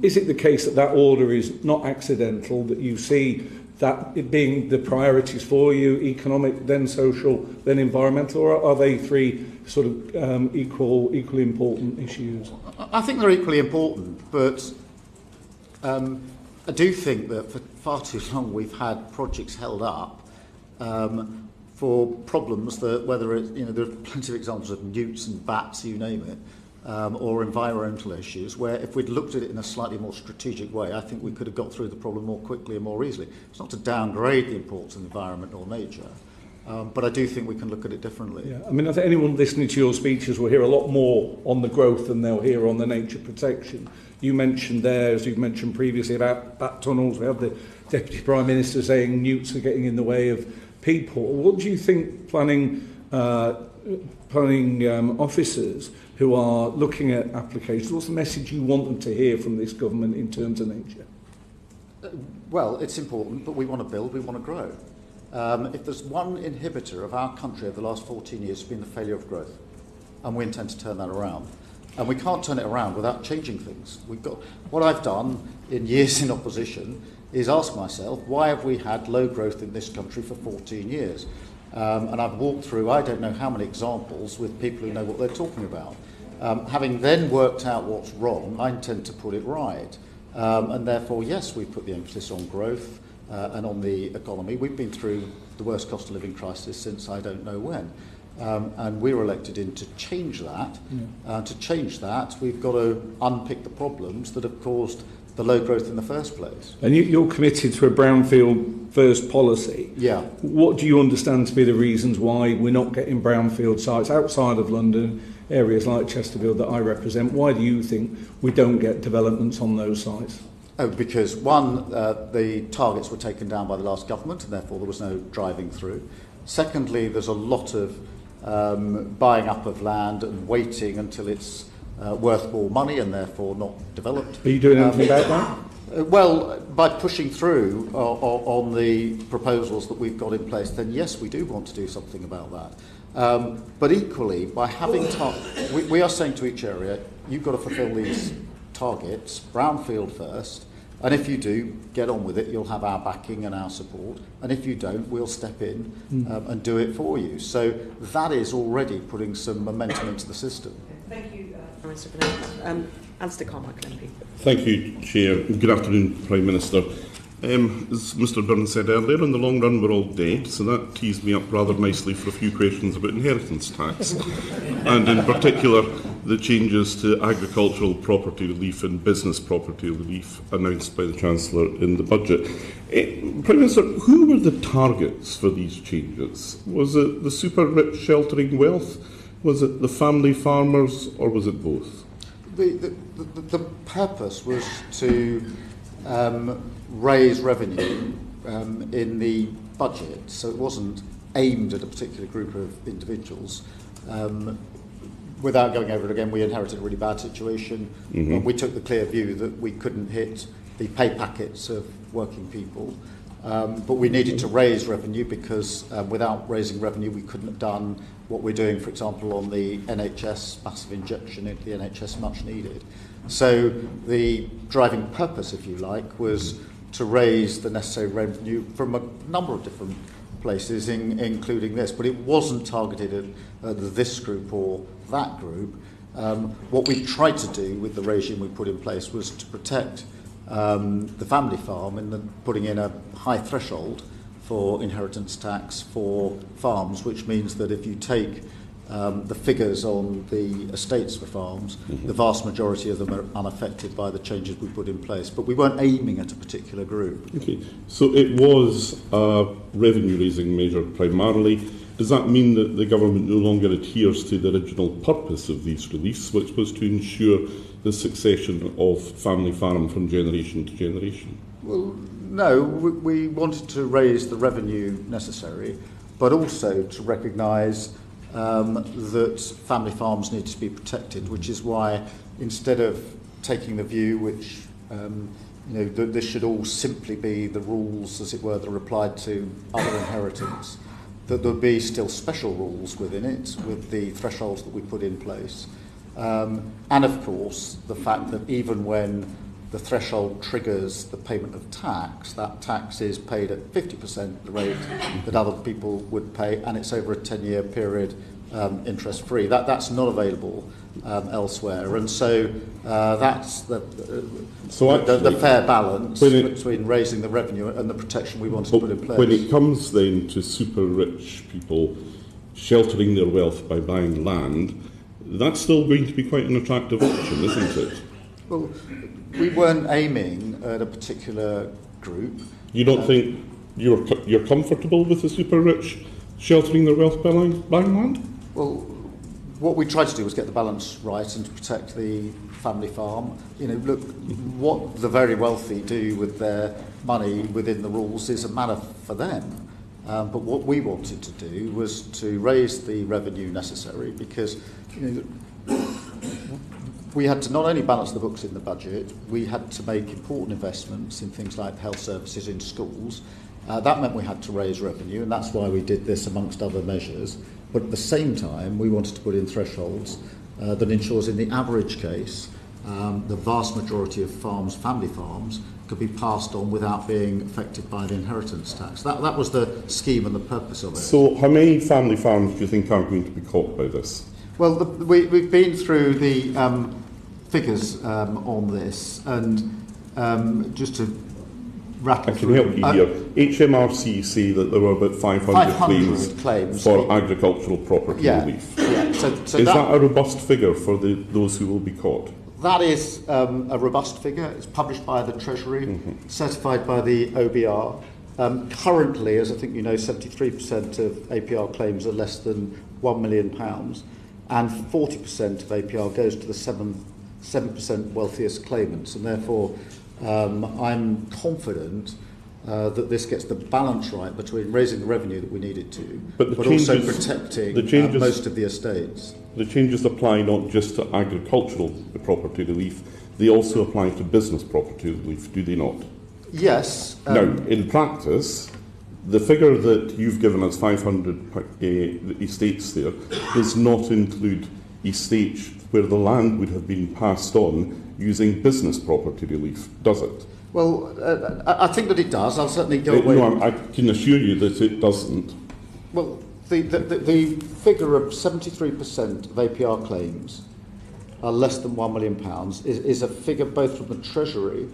Is it the case that that order is not accidental, that you see that it being the priorities for you, economic, then social, then environmental, or are they 3 sort of equally important issues? I think they're equally important, but I do think that for far too long we've had projects held up for problems that, whether it's, there are plenty of examples of newts and bats, you name it, or environmental issues, where if we'd looked at it in a slightly more strategic way, I think we could have got through the problem more quickly and more easily. It's not to downgrade the importance of the environment or nature, but I do think we can look at it differently. Yeah, I mean, I think anyone listening to your speeches will hear a lot more on the growth than they'll hear on the nature protection. You mentioned there, as you've mentioned previously, about bat tunnels. We have the Deputy Prime Minister saying newts are getting in the way of people. What do you think planning officers who are looking at applications, what's the message you want them to hear from this government in terms of nature? Well, it's important, but we want to build, we want to grow. If there's one inhibitor of our country over the last 14 years, it's been the failure of growth. And we intend to turn that around. And we can't turn it around without changing things. What I've done in years in opposition is ask myself, why have we had low growth in this country for 14 years? And I've walked through, I don't know how many examples with people who know what they're talking about. Having then worked out what's wrong, I intend to put it right. And therefore, yes, we've put the emphasis on growth and on the economy. We've been through the worst cost of living crisis since I don't know when. And we were elected in to change that. To change that, we've got to unpick the problems that have caused the low growth in the first place. And you're committed to a brownfield first policy. Yeah. What do you understand to be the reasons why we're not getting brownfield sites outside of London, areas like Chesterfield that I represent? Why do you think we don't get developments on those sites? Because one, the targets were taken down by the last government and therefore there was no driving through. Secondly, there's a lot of buying up of land and waiting until it's worth more money and therefore not developed. Are you doing anything about that? Well, by pushing through on the proposals that we've got in place, then yes, we do want to do something about that. But equally, by having we are saying to each area, you've got to fulfil these targets, brownfield first, and if you do, get on with it, you'll have our backing and our support, and if you don't, we'll step in and do it for you. So that is already putting some momentum into the system. Thank you, Prime Minister, for that. Alistair Carmichael, MP. Thank you, Chair. Good afternoon, Prime Minister. As Mr Burns said earlier, in the long run we're all dead, so that tees me up rather nicely for a few questions about inheritance tax. And in particular, the changes to agricultural property relief and business property relief announced by the Chancellor in the budget. Prime Minister, who were the targets for these changes? Was it the super rich sheltering wealth? Was it the family farmers, or was it both? The purpose was to raise revenue in the budget, so it wasn't aimed at a particular group of individuals. Without going over it again, we inherited a really bad situation. We took the clear view that we couldn't hit the pay packets of working people, but we needed to raise revenue because without raising revenue we couldn't have done what we're doing, for example, on the NHS, massive injection into the NHS, much needed. So the driving purpose, if you like, was to raise the necessary revenue from a number of different places, including this, but it wasn't targeted at this group or that group. What we tried to do with the regime we put in place was to protect the family farm in putting in a high threshold for inheritance tax for farms, which means that if you take the figures on the estates for farms, the vast majority of them are unaffected by the changes we put in place. But we weren't aiming at a particular group. Okay, so it was a revenue-raising measure primarily. Does that mean that the government no longer adheres to the original purpose of these reliefs, which was to ensure the succession of family farm from generation to generation? Well, no, we wanted to raise the revenue necessary, but also to recognise that family farms need to be protected, which is why instead of taking the view which that this should all simply be the rules, as it were, that are applied to other inheritance, that there would be still special rules within it with the thresholds that we put in place. And of course, the fact that even when the threshold triggers the payment of tax, that tax is paid at 50% the rate that other people would pay, and it's over a 10-year period interest-free. That's not available elsewhere, and so that's the fair balance between raising the revenue and the protection we wanted to put in place. When it comes then to super rich people sheltering their wealth by buying land, that's still going to be quite an attractive option, isn't it? Well, we weren't aiming at a particular group. You don't think you're comfortable with the super rich sheltering their wealth by buying land? Well, what we tried to do was get the balance right and to protect the family farm. Look, what the very wealthy do with their money within the rules is a matter for them. But what we wanted to do was to raise the revenue necessary because we had to not only balance the books in the budget, we had to make important investments in things like health services in schools. That meant we had to raise revenue, and that's why we did this amongst other measures. But at the same time, we wanted to put in thresholds that ensures in the average case, the vast majority of farms, family farms, could be passed on without being affected by the inheritance tax. That was the scheme and the purpose of it. So how many family farms do you think are going to be caught by this? Well, we've been through the figures on this, and just to rattle through... I can help you here. HMRC say that there were about 500 claims for agricultural property relief. Yeah. So is that a robust figure for those who will be caught? That is a robust figure. It's published by the Treasury, certified by the OBR. Currently, as I think you know, 73% of APR claims are less than £1 million, and 40% of APR goes to the 7% wealthiest claimants, and therefore I'm confident that this gets the balance right between raising the revenue that we needed to, but also protecting most of the estates. The changes apply not just to agricultural property relief, they also apply to business property relief, do they not? Yes. Now, in practice, the figure that you've given us, 500 estates there, does not include estates where the land would have been passed on using business property relief, does it? Well, I think that it does. I'll certainly go away. No, I can assure you that it doesn't. Well, the figure of 73% of APR claims are less than £1 million is a figure both from the Treasury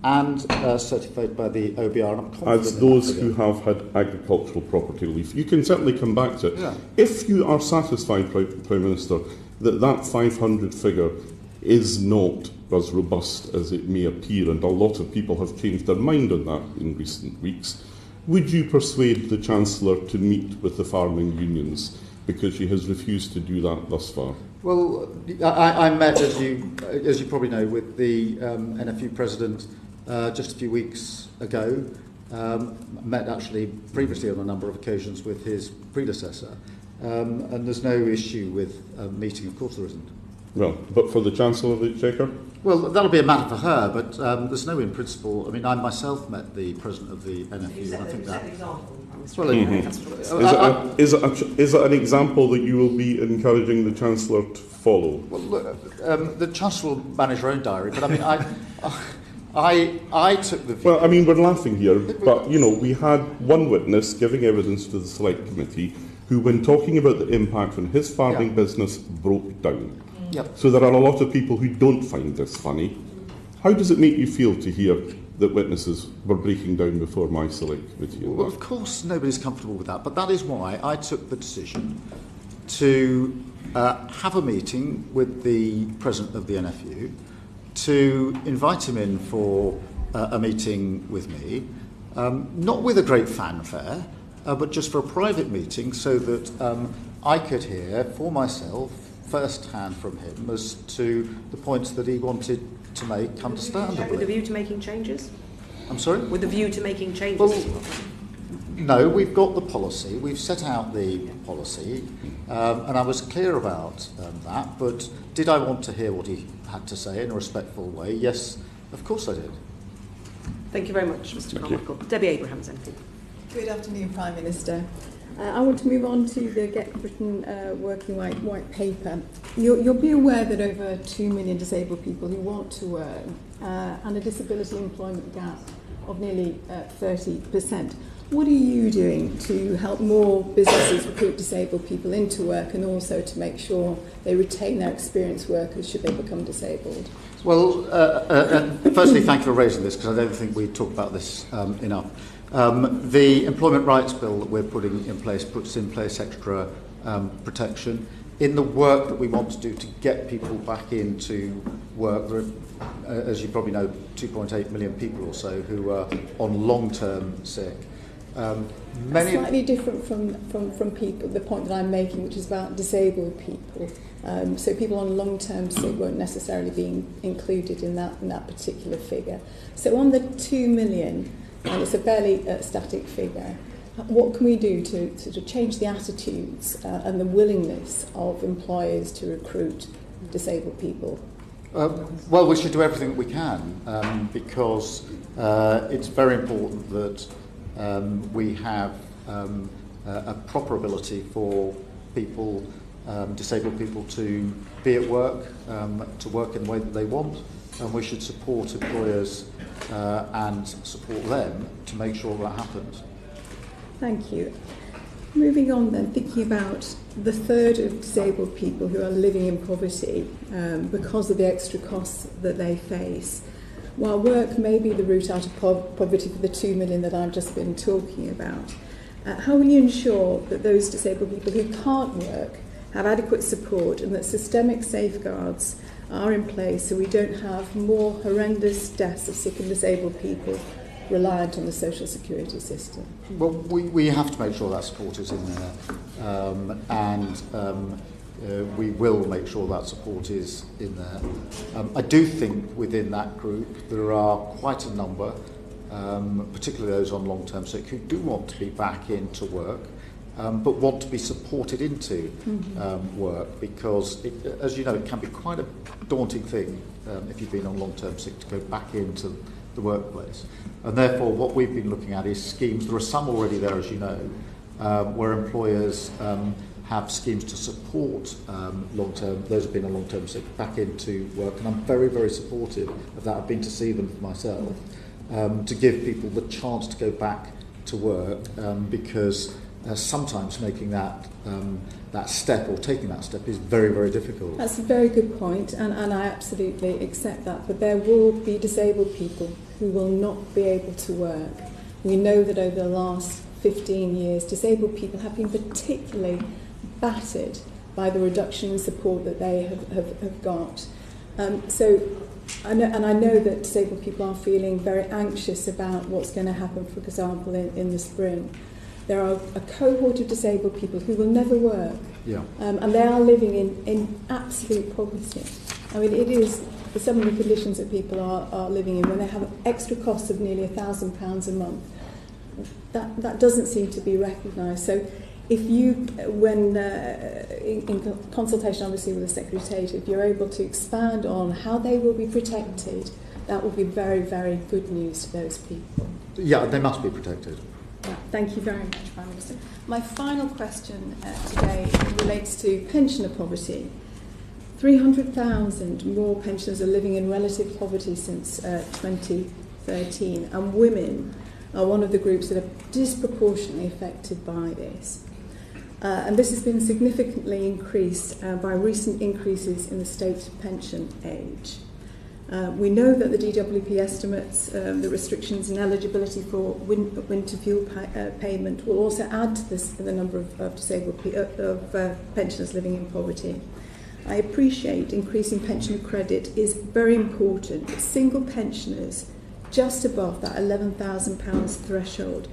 and certified by the OBR. And I'm confident as those who have had agricultural property relief. You can certainly come back to it. Yeah. If you are satisfied, Prime Minister, that 500 figure is not as robust as it may appear, and a lot of people have changed their mind on that in recent weeks. Would you persuade the Chancellor to meet with the farming unions, because she has refused to do that thus far? Well, I met, as you probably know, with the NFU President just a few weeks ago. Met actually previously on a number of occasions with his predecessor. And there's no issue with meeting, of course there isn't. Well, but for the Chancellor of the Exchequer? Well, that'll be a matter for her, but there's no in principle. I mean, I myself met the President of the NFU, and I think that... Well, is it an example that you will be encouraging the Chancellor to follow? Well, look, the Chancellor will manage her own diary, but I mean, I took the view... Well, I mean, we're laughing here, but, you know, we had one witness giving evidence to the Select Committee who, when talking about the impact on his farming business, broke down. Yep. So there are a lot of people who don't find this funny. How does it make you feel to hear that witnesses were breaking down before my Select Committee? Well, of course nobody's comfortable with that, but that is why I took the decision to have a meeting with the President of the NFU, to invite him in for a meeting with me, not with a great fanfare, but just for a private meeting, so that I could hear for myself first-hand from him as to the points that he wanted to make understandably. With a view to making changes? I'm sorry? With a view to making changes? Well, no, we've got the policy. We've set out the policy, and I was clear about that, but did I want to hear what he had to say in a respectful way? Yes, of course I did. Thank you very much, Mr Carmichael. Debbie Abrahams, MP. Good afternoon, Prime Minister. I want to move on to the Get Britain Working White Paper. You'll be aware that over 2 million disabled people who want to work and a disability employment gap of nearly 30%. What are you doing to help more businesses recruit disabled people into work, and also to make sure they retain their experienced workers should they become disabled? Well, firstly, thank you for raising this, because I don't think we talk about this enough. The Employment Rights Bill that we're putting in place puts in place extra protection. In the work that we want to do to get people back into work, there are, as you probably know, 2.8 million people or so who are on long-term sick. Slightly different from people, the point that I'm making, which is about disabled people. So people on long-term sick won't necessarily be included in that particular figure. So on the 2 million, and it's a fairly static figure, what can we do to change the attitudes and the willingness of employers to recruit disabled people? Well, we should do everything that we can, because it's very important that we have a proper ability for people, disabled people, to be at work, to work in the way that they want, and we should support employers and support them to make sure that happens. Thank you. Moving on then, thinking about the third of disabled people who are living in poverty because of the extra costs that they face. While work may be the route out of poverty for the 2 million that I've just been talking about, how will you ensure that those disabled people who can't work have adequate support, and that systemic safeguards are in place so we don't have more horrendous deaths of sick and disabled people reliant on the social security system? Well, we have to make sure that support is in there, and we will make sure that support is in there. I do think within that group there are quite a number, particularly those on long-term sick, who do want to be back into work, but want to be supported into work, because, as you know, it can be quite a daunting thing if you've been on long-term sick to go back into the workplace. And therefore what we've been looking at is schemes. There are some already there, as you know, where employers have schemes to support long-term, those who've been on long-term sick, back into work, and I'm very, very supportive of that. I've been to see them myself, to give people the chance to go back to work, because sometimes making that step, or taking that step, is very, very difficult. That's a very good point, and I absolutely accept that, but there will be disabled people who will not be able to work. We know that over the last 15 years, disabled people have been particularly battered by the reduction in support that they have got. So I know that disabled people are feeling very anxious about what's going to happen, for example, in the spring. There are a cohort of disabled people who will never work, and they are living in absolute poverty. I mean, it is some of the conditions that people are living in when they have extra costs of nearly £1,000 a month. That doesn't seem to be recognised. So if you, when in consultation obviously with the Secretary of State, if you're able to expand on how they will be protected, that will be very, very good news to those people. Yeah, they must be protected. Yeah, thank you very much, Prime Minister. My final question today relates to pensioner poverty. 300,000 more pensioners are living in relative poverty since 2013, and women are one of the groups that are disproportionately affected by this. And this has been significantly increased by recent increases in the state pension age. We know that the DWP estimates the restrictions in eligibility for winter fuel payment will also add to the number of disabled pensioners living in poverty. I appreciate increasing pensioner credit is very important, but single pensioners just above that £11,000 threshold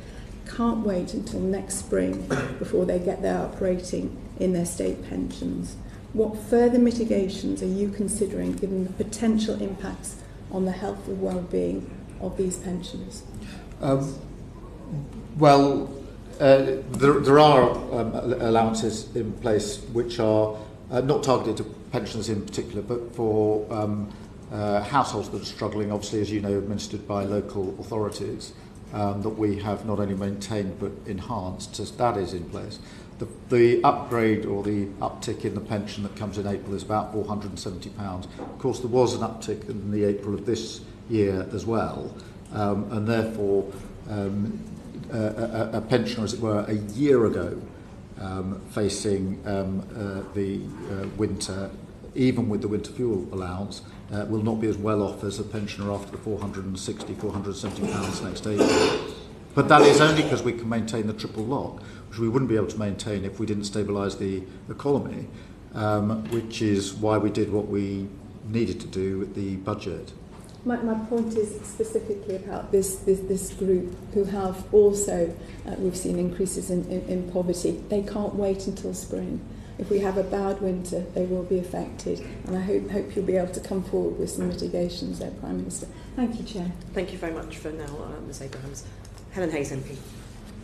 can't wait until next spring before they get their uprating in their state pensions. What further mitigations are you considering given the potential impacts on the health and well-being of these pensioners? There are allowances in place which are not targeted to pensioners in particular, but for households that are struggling, obviously, as you know, administered by local authorities, that we have not only maintained but enhanced, so that is in place. The upgrade or the uptick in the pension that comes in April is about £470. Of course, there was an uptick in the April of this year as well, and therefore a pensioner, as it were, a year ago facing the winter, even with the winter fuel allowance, will not be as well off as a pensioner after the £470 next April. But that is only because we can maintain the triple lock, which we wouldn't be able to maintain if we didn't stabilise the economy, which is why we did what we needed to do with the budget. My point is specifically about this group who have also, we've seen increases in poverty. They can't wait until spring. If we have a bad winter, they will be affected. And I hope you'll be able to come forward with some mitigations there, Prime Minister. Thank you, Chair. Thank you very much for now, Ms Abrahams. Helen Hayes, MP.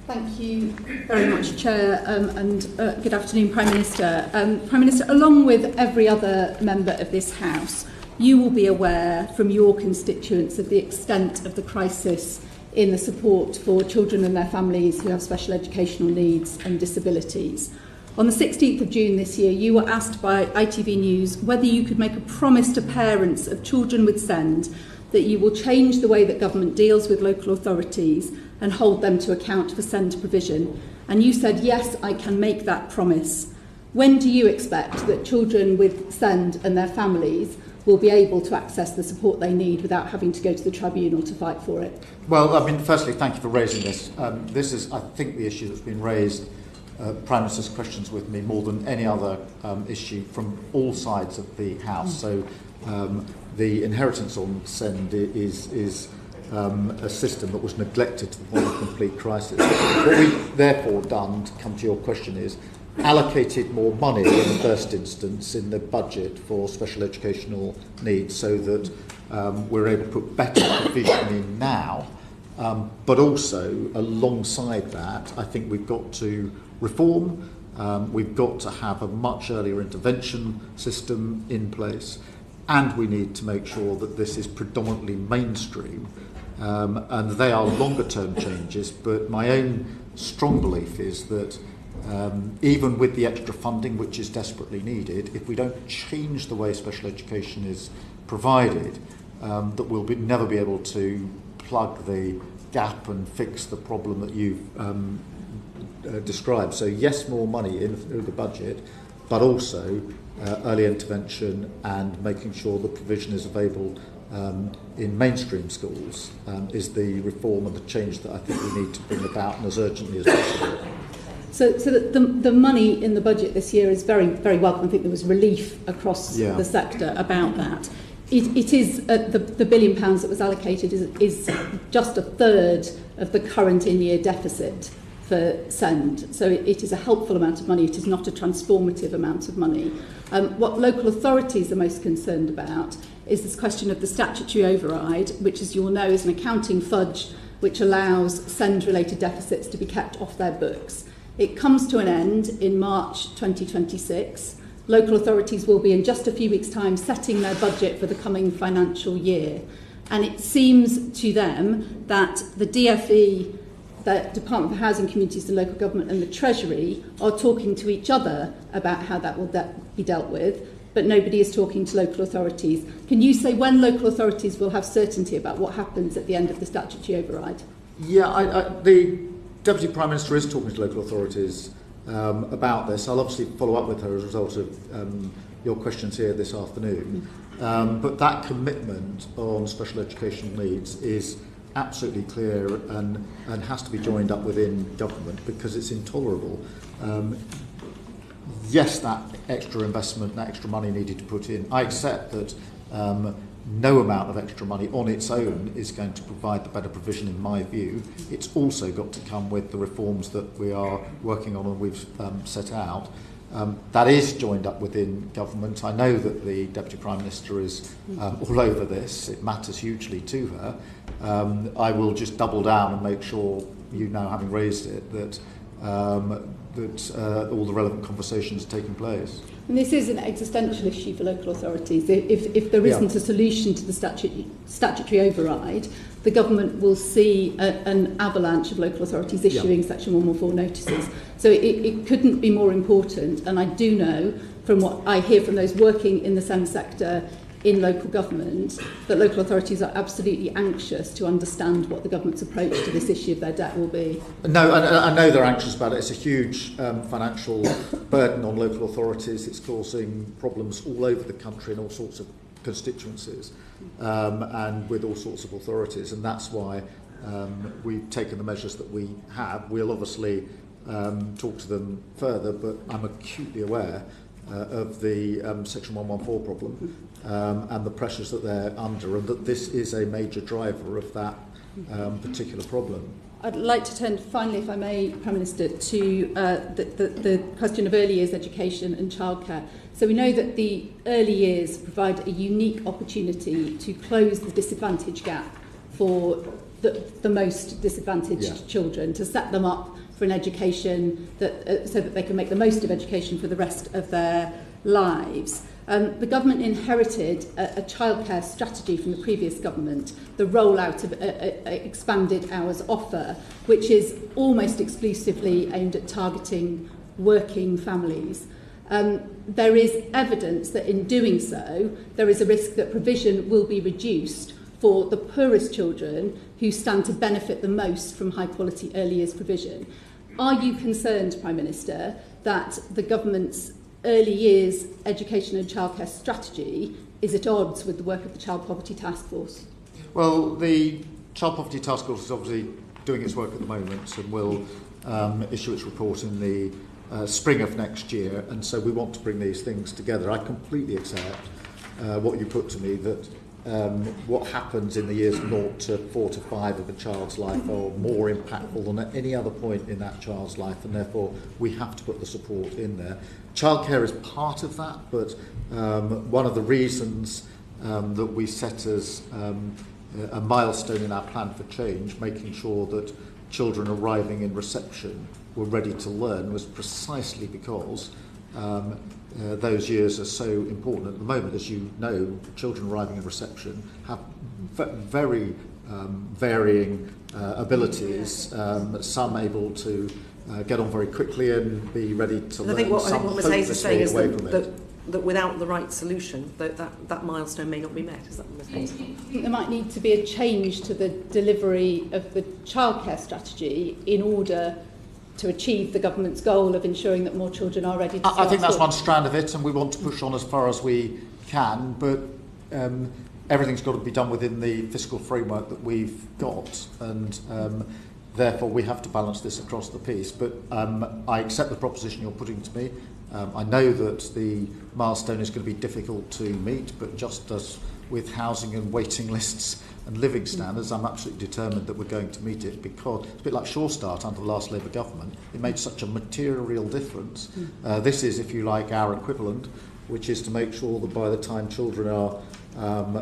Thank you very much, Chair, and good afternoon, Prime Minister. Prime Minister, along with every other member of this House, you will be aware from your constituents of the extent of the crisis in the support for children and their families who have special educational needs and disabilities. On the 16th of June this year, you were asked by ITV News whether you could make a promise to parents of children with SEND that you will change the way that government deals with local authorities and hold them to account for SEND provision. And you said, yes, I can make that promise. When do you expect that children with SEND and their families will be able to access the support they need without having to go to the tribunal to fight for it? Well, I mean, firstly, thank you for raising this. This is, I think, the issue that's been raised, Prime Minister's questions with me, more than any other issue from all sides of the House. So the inheritance on SEND is a system that was neglected to the point of complete crisis. What we've therefore done, to come to your question, is allocated more money in the first instance in the budget for special educational needs so that we're able to put better provision in now. But also, alongside that, I think we've got to reform. We've got to have a much earlier intervention system in place, and we need to make sure that this is predominantly mainstream. And they are longer term changes, but my own strong belief is that even with the extra funding, which is desperately needed, if we don't change the way special education is provided, that we'll never be able to plug the gap and fix the problem that you've described. So yes, more money in through the budget, but also early intervention and making sure the provision is available in mainstream schools is the reform and the change that I think we need to bring about and as urgently as possible. So that the money in the budget this year is very, very welcome. I think there was relief across the sector about that. It is the £1 billion that was allocated is just a third of the current in-year deficit for SEND. So it is a helpful amount of money. It is not a transformative amount of money. What local authorities are most concerned about is this question of the statutory override, which, as you all know, is an accounting fudge which allows SEND-related deficits to be kept off their books. It comes to an end in March 2026. Local authorities will be, in just a few weeks' time, setting their budget for the coming financial year. And it seems to them that the DFE, the Department for Housing, Communities and Local Government, and the Treasury are talking to each other about how that will be dealt with, but nobody is talking to local authorities. Can you say when local authorities will have certainty about what happens at the end of the statutory override? Yeah, the Deputy Prime Minister is talking to local authorities about this. I'll obviously follow up with her as a result of your questions here this afternoon. But that commitment on special educational needs is absolutely clear and has to be joined up within government because it's intolerable. Yes, that extra investment, that extra money needed to put in. I accept that no amount of extra money on its own is going to provide the better provision in my view. It's also got to come with the reforms that we are working on and we've set out. That is joined up within government. I know that the Deputy Prime Minister is all over this. It matters hugely to her. I will just double down and make sure, you know, having raised it, that all the relevant conversations are taking place. And this is an existential issue for local authorities. If there isn't a solution to the statutory override, the government will see an avalanche of local authorities issuing Section 114 notices. So it couldn't be more important. And I do know, from what I hear from those working in the SEND sector in local government, that local authorities are absolutely anxious to understand what the government's approach to this issue of their debt will be. No, I know they're anxious about it. It's a huge financial burden on local authorities. It's causing problems all over the country in all sorts of constituencies and with all sorts of authorities. And that's why we've taken the measures that we have. We'll obviously talk to them further, but I'm acutely aware of the Section 114 problem and the pressures that they're under, and that this is a major driver of that particular problem. I'd like to turn finally, if I may, Prime Minister, to the question of early years education and childcare. So we know that the early years provide a unique opportunity to close the disadvantage gap for the most disadvantaged children, to set them up for an education that so that they can make the most of education for the rest of their lives. The government inherited a childcare strategy from the previous government, the rollout of expanded hours offer, which is almost exclusively aimed at targeting working families. There is evidence that in doing so, there is a risk that provision will be reduced for the poorest children who stand to benefit the most from high quality early years provision. Are you concerned, Prime Minister, that the government's early years education and childcare strategy is at odds with the work of the Child Poverty Task Force? Well, the Child Poverty Task Force is obviously doing its work at the moment and will issue its report in the spring of next year, and so we want to bring these things together. I completely accept what you put to me, that what happens in the years 0 to 4 to 5 of a child's life are more impactful than at any other point in that child's life, and therefore we have to put the support in there. Childcare is part of that, but one of the reasons that we set as a milestone in our plan for change, making sure that children arriving in reception were ready to learn, was precisely because those years are so important. At the moment, as you know, children arriving in reception have very varying abilities, some able to get on very quickly and be ready to learn. I think what Ms Hayes is saying is that without the right solution, that milestone may not be met. Is that what Ms Hayes is saying? Do you think there might need to be a change to the delivery of the childcare strategy in order to achieve the government's goal of ensuring that more children are ready to start I think that's school? one strand of it, and we want to push on as far as we can, but everything's got to be done within the fiscal framework that we've got, and Therefore, we have to balance this across the piece. But I accept the proposition you're putting to me. I know that the milestone is going to be difficult to meet, but just as with housing and waiting lists and living standards, I'm absolutely determined that we're going to meet it, because it's a bit like Sure Start under the last Labour government. It made such a material difference. This is, if you like, our equivalent, which is to make sure that by the time children are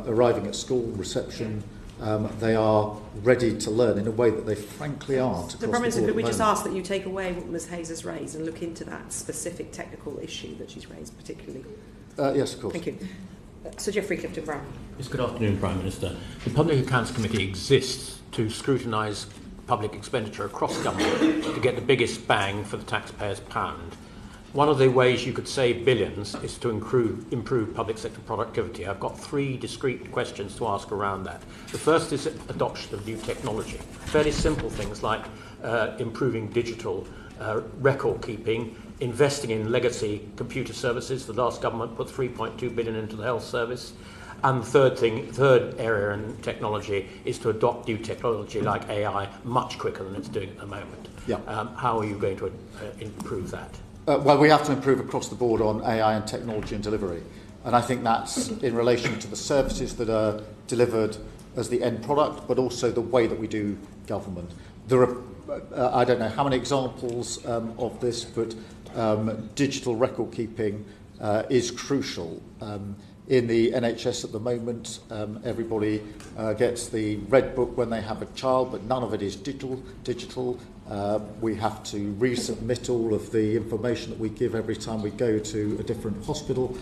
arriving at school, reception, they are ready to learn in a way that they frankly aren't. So, Prime Minister, could we just ask that you take away what Ms Hayes has raised and look into that specific technical issue that she's raised particularly? Yes, of course. Thank you. Sir Geoffrey Clifton-Brown. Yes, good afternoon, Prime Minister. The Public Accounts Committee exists to scrutinise public expenditure across government to get the biggest bang for the taxpayer's pound. One of the ways you could save billions is to improve public sector productivity. I've got three discrete questions to ask around that. The first is adoption of new technology. Fairly simple things like improving digital record keeping, investing in legacy computer services. The last government put 3.2 billion into the health service. And the third area in technology is to adopt new technology like AI much quicker than it's doing at the moment. Yeah. How are you going to improve that? Well, we have to improve across the board on AI and technology and delivery. And I think that's in relation to the services that are delivered as the end product, but also the way that we do government. There are, I don't know how many examples of this, but digital record keeping is crucial. In the NHS at the moment, everybody gets the red book when they have a child, but none of it is digital. We have to resubmit all of the information that we give every time we go to a different hospital.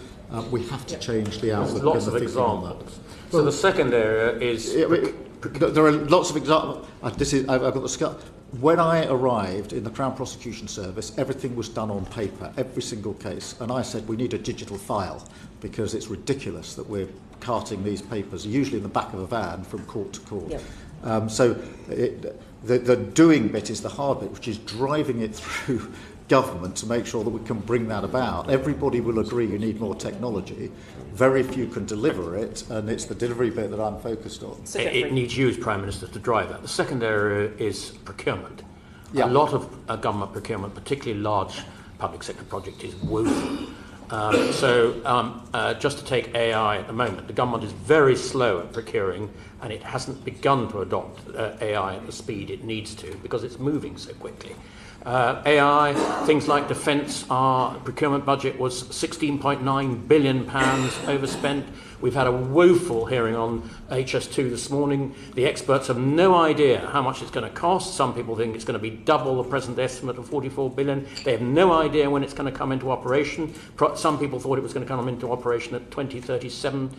We have to change the outlook. Lots of examples. So the second area is... There are lots of examples. I've got the scale. When I arrived in the Crown Prosecution Service, everything was done on paper, every single case. And I said, we need a digital file, because it's ridiculous that we're carting these papers, usually in the back of a van, from court to court. Yep. So the doing bit is the hard bit, which is driving it through government to make sure that we can bring that about. Everybody will agree you need more technology. Very few can deliver it, and it's the delivery bit that I'm focused on. It needs you as Prime Minister to drive that. The second area is procurement. Yeah. A lot of government procurement, particularly large public sector projects, is woeful. Just to take AI at the moment, the government is very slow at procuring, and it hasn't begun to adopt AI at the speed it needs to because it's moving so quickly. AI, things like defence, our procurement budget was £16.9 billion overspent. We've had a woeful hearing on HS2 this morning. The experts have no idea how much it's going to cost. Some people think it's going to be double the present estimate of 44 billion. They have no idea when it's going to come into operation. Some people thought it was going to come into operation at 2037.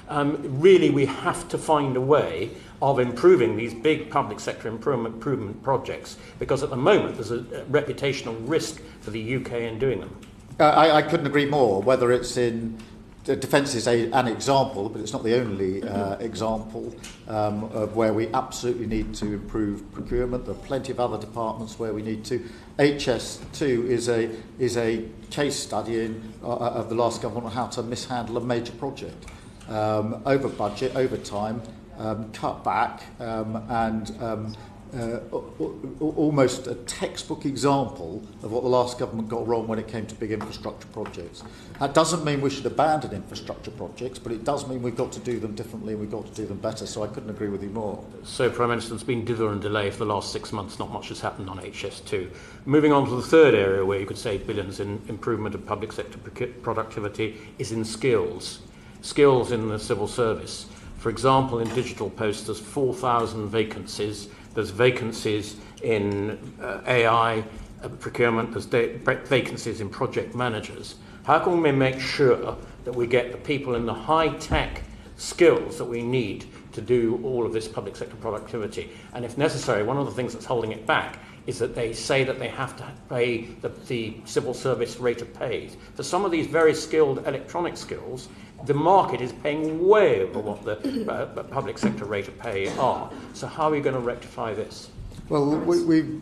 Really, we have to find a way of improving these big public sector improvement projects, because at the moment there's a reputational risk for the UK in doing them. I couldn't agree more. Whether it's in defence is an example, but it's not the only example of where we absolutely need to improve procurement. There are plenty of other departments where we need to. HS2 is a case study of the last government on how to mishandle a major project. Over budget, over time, cut back, and almost a textbook example of what the last government got wrong when it came to big infrastructure projects. That doesn't mean we should abandon infrastructure projects, but it does mean we've got to do them differently and we've got to do them better, so I couldn't agree with you more. So, Prime Minister, there's been dither and delay for the last 6 months. Not much has happened on HS2. Moving on to the third area where you could save billions in improvement of public sector productivity is in skills. Skills in the civil service. For example, in digital posts, there's 4,000 vacancies. There's vacancies in AI procurement. There's vacancies in project managers. How can we make sure that we get the people in the high-tech skills that we need to do all of this public sector productivity? And if necessary, one of the things that's holding it back is that they say that they have to pay the civil service rate of pay. For some of these very skilled electronic skills, the market is paying way over what the public sector rate of pay are. So how are we going to rectify this? Well, we've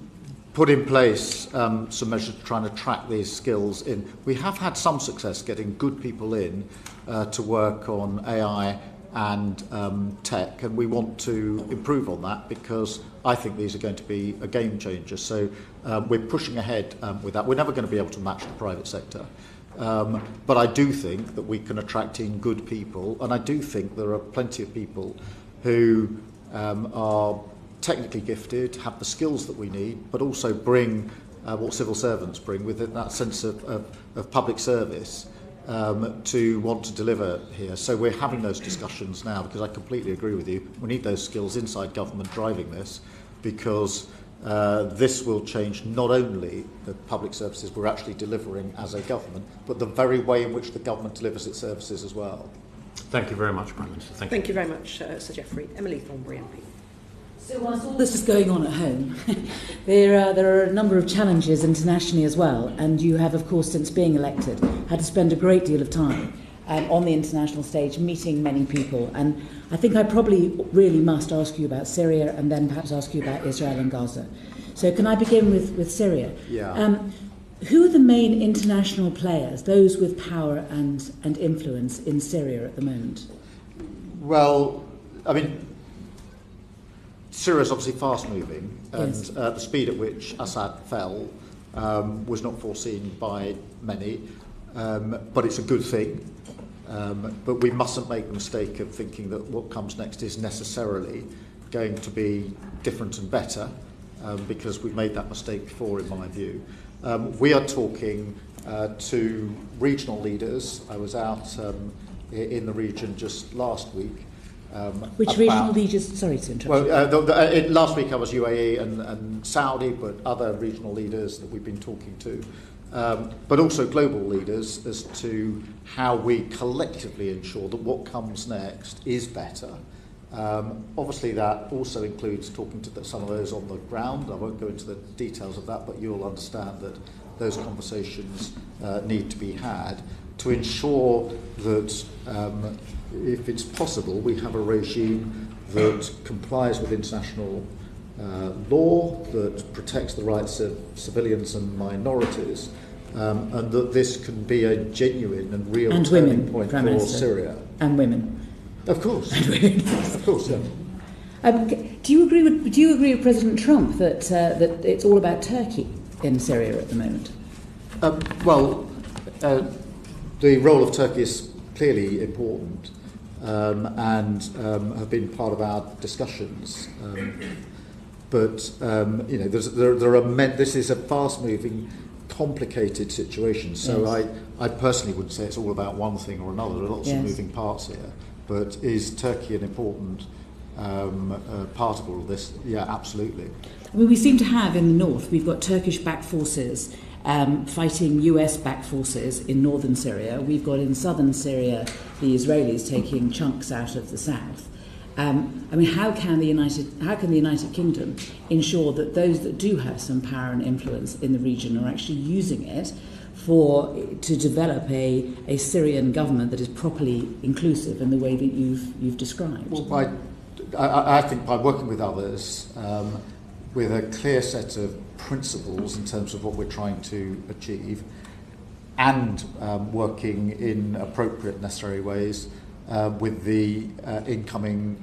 put in place some measures trying to track these skills in. We have had some success getting good people in to work on AI and tech, and we want to improve on that because I think these are going to be a game changer. So we're pushing ahead with that. We're never going to be able to match the private sector, but I do think that we can attract in good people, and I do think there are plenty of people who are technically gifted, have the skills that we need, but also bring what civil servants bring with that sense of public service. To want to deliver here. So we're having those discussions now because I completely agree with you. We need those skills inside government driving this because this will change not only the public services we're actually delivering as a government, but the very way in which the government delivers its services as well. Thank you very much, Prime Minister. Thank you very much, Sir Geoffrey. Emily Thornbury, MP. So whilst all this is going on at home, there are a number of challenges internationally as well, and you have, of course, since being elected, had to spend a great deal of time on the international stage, meeting many people. And I think I probably really must ask you about Syria and then perhaps ask you about Israel and Gaza. So can I begin with Syria? Yeah. Who are the main international players, those with power and influence in Syria at the moment? Well, I mean, Syria is obviously fast-moving, and yes. The speed at which Assad fell was not foreseen by many, but it's a good thing. But we mustn't make the mistake of thinking that what comes next is necessarily going to be different and better, because we've made that mistake before, in my view. We are talking to regional leaders. I was out in the region just last week. Which regional leaders? Sorry to interrupt. Well, last week I was UAE and Saudi, but other regional leaders that we've been talking to, but also global leaders as to how we collectively ensure that what comes next is better. Obviously, that also includes talking to some of those on the ground. I won't go into the details of that, but you'll understand that those conversations need to be had to ensure that if it's possible, we have a regime that complies with international law, that protects the rights of civilians and minorities, and that this can be a genuine and real turning point for Syria. And women. Of course. And women. Of course, yeah. Do you agree with President Trump that it's all about Turkey in Syria at the moment? The role of Turkey is clearly important. And have been part of our discussions. This is a fast-moving, complicated situation. So yes. I personally would say it's all about one thing or another. There are lots of moving parts here. But is Turkey an important part of all of this? Yeah, absolutely. I mean, we seem to have in the north, we've got Turkish-backed forces fighting US-backed forces in northern Syria. We've got in southern Syria the Israelis taking chunks out of the south. I mean, how can the United Kingdom ensure that those that do have some power and influence in the region are actually using it to develop a Syrian government that is properly inclusive in the way that you've described? Well, I think by working with others, with a clear set of principles in terms of what we're trying to achieve, and working in appropriate, necessary ways with the incoming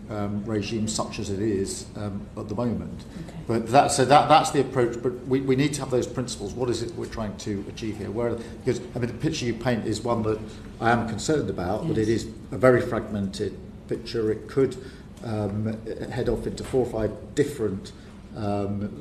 regime, such as it is at the moment. Okay. But that's the approach. But we need to have those principles. What is it we're trying to achieve here? Because the picture you paint is one that I am concerned about. Yes. But it is a very fragmented picture. It could head off into 4 or 5 different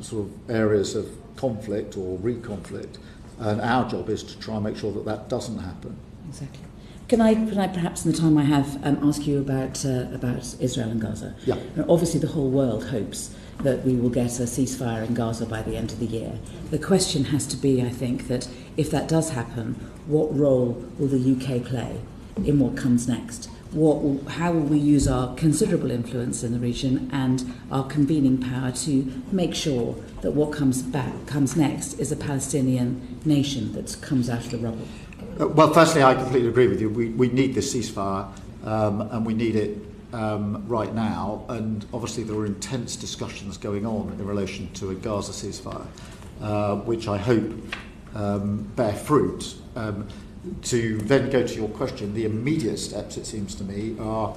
sort of areas of conflict or re-conflict, and our job is to try and make sure that doesn't happen. Exactly. Can I perhaps, in the time I have, ask you about Israel and Gaza? Yeah. Now, obviously, the whole world hopes that we will get a ceasefire in Gaza by the end of the year. The question has to be, I think, that if that does happen, what role will the UK play in what comes next? How will we use our considerable influence in the region and our convening power to make sure that what comes next is a Palestinian nation that comes out of the rubble? Well, firstly, I completely agree with you. We need this ceasefire, and we need it right now. And obviously, there are intense discussions going on in relation to a Gaza ceasefire, which I hope bear fruit. To then go to your question, the immediate steps, it seems to me, are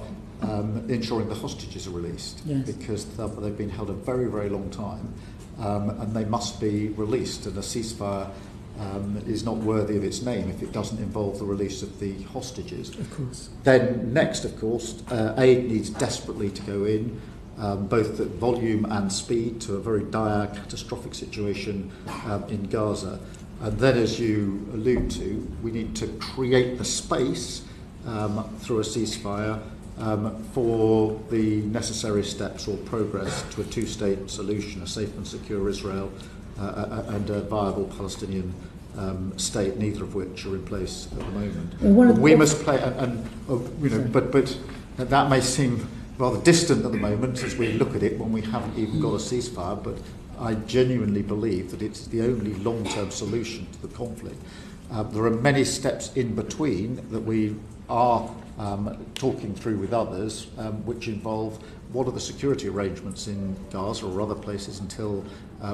ensuring the hostages are released, yes, because they've been held a very, very long time, and they must be released, and a ceasefire is not worthy of its name if it doesn't involve the release of the hostages. of course. Then next, of course, aid needs desperately to go in, both at volume and speed, to a very dire, catastrophic situation in Gaza. And then, as you allude to, we need to create the space through a ceasefire for the necessary steps or progress to a two-state solution, a safe and secure Israel and a viable Palestinian state, neither of which are in place at the moment. We must play, but that may seem rather distant at the moment as we look at it when we haven't even got a ceasefire, but I genuinely believe that it's the only long-term solution to the conflict. There are many steps in between that we are talking through with others, which involve what are the security arrangements in Gaza or other places until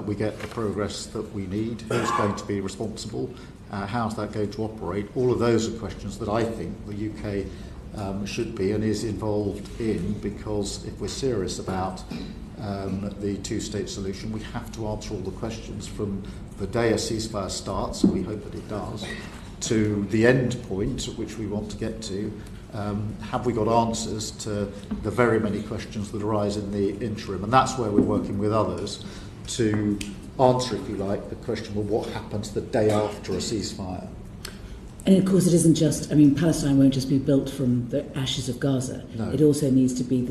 we get the progress that we need, who's going to be responsible, how's that going to operate. All of those are questions that I think the UK should be and is involved in, because if we're serious about the two-state solution, we have to answer all the questions from the day a ceasefire starts, and we hope that it does, to the end point at which we want to get to. Have we got answers to the very many questions that arise in the interim? And that's where we're working with others to answer, if you like, the question, well, what happens the day after a ceasefire? And of course, it isn't just, Palestine won't just be built from the ashes of Gaza. No. It also needs to be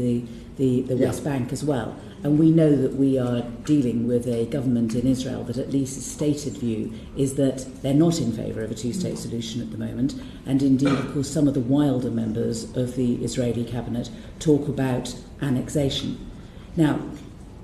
the West Bank as well. And we know that we are dealing with a government in Israel that, at least its stated view, is that they're not in favour of a two-state solution at the moment. And indeed, of course, some of the wilder members of the Israeli cabinet talk about annexation. Now,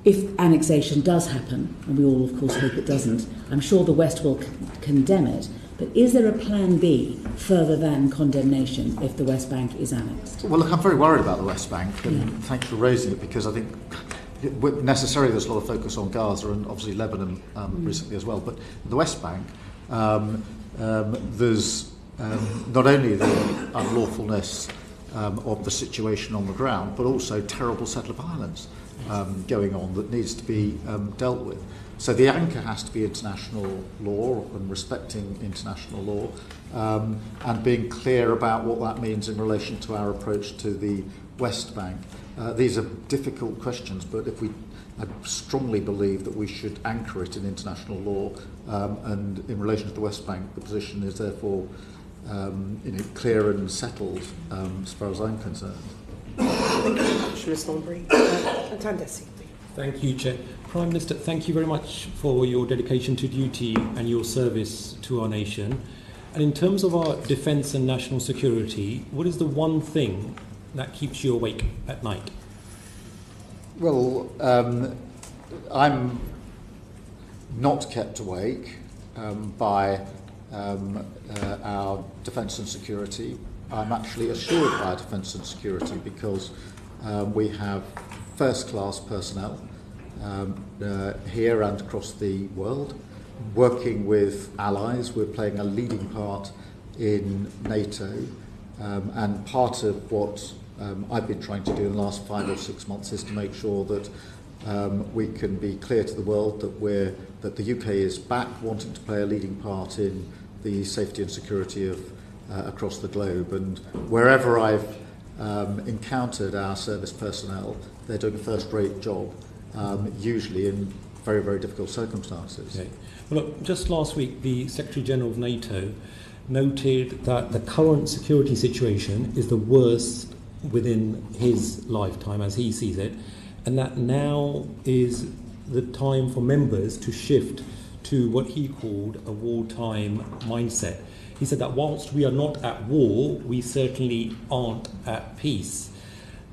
if annexation does happen, and we all, of course, hope it doesn't, I'm sure the West will condemn it. But is there a plan B further than condemnation if the West Bank is annexed? Well, look, I'm very worried about the West Bank, and thank you for raising it, because I think necessarily there's a lot of focus on Gaza and obviously Lebanon recently as well. But the West Bank, there's not only the unlawfulness of the situation on the ground, but also terrible settler violence going on that needs to be dealt with. So the anchor has to be international law and respecting international law, and being clear about what that means in relation to our approach to the West Bank. These are difficult questions, but I strongly believe that we should anchor it in international law, and in relation to the West Bank, the position is therefore clear and settled as far as I'm concerned. Thank you very much, Ms. Thornbury. Thank you, Chair. Prime Minister, thank you very much for your dedication to duty and your service to our nation. And in terms of our defence and national security, what is the one thing that keeps you awake at night? Well, I'm not kept awake by our defence and security. I'm actually assured by our defence and security because we have first-class personnel here and across the world, working with allies. We're playing a leading part in NATO, and part of what I've been trying to do in the last 5 or 6 months is to make sure that we can be clear to the world that the UK is back wanting to play a leading part in the safety and security of across the globe. And wherever I've encountered our service personnel, they're doing a first-rate job, usually in very, very difficult circumstances. Okay. Well, look, just last week, the Secretary-General of NATO noted that the current security situation is the worst within his lifetime, as he sees it, and that now is the time for members to shift to what he called a wartime mindset. He said that whilst we are not at war, we certainly aren't at peace,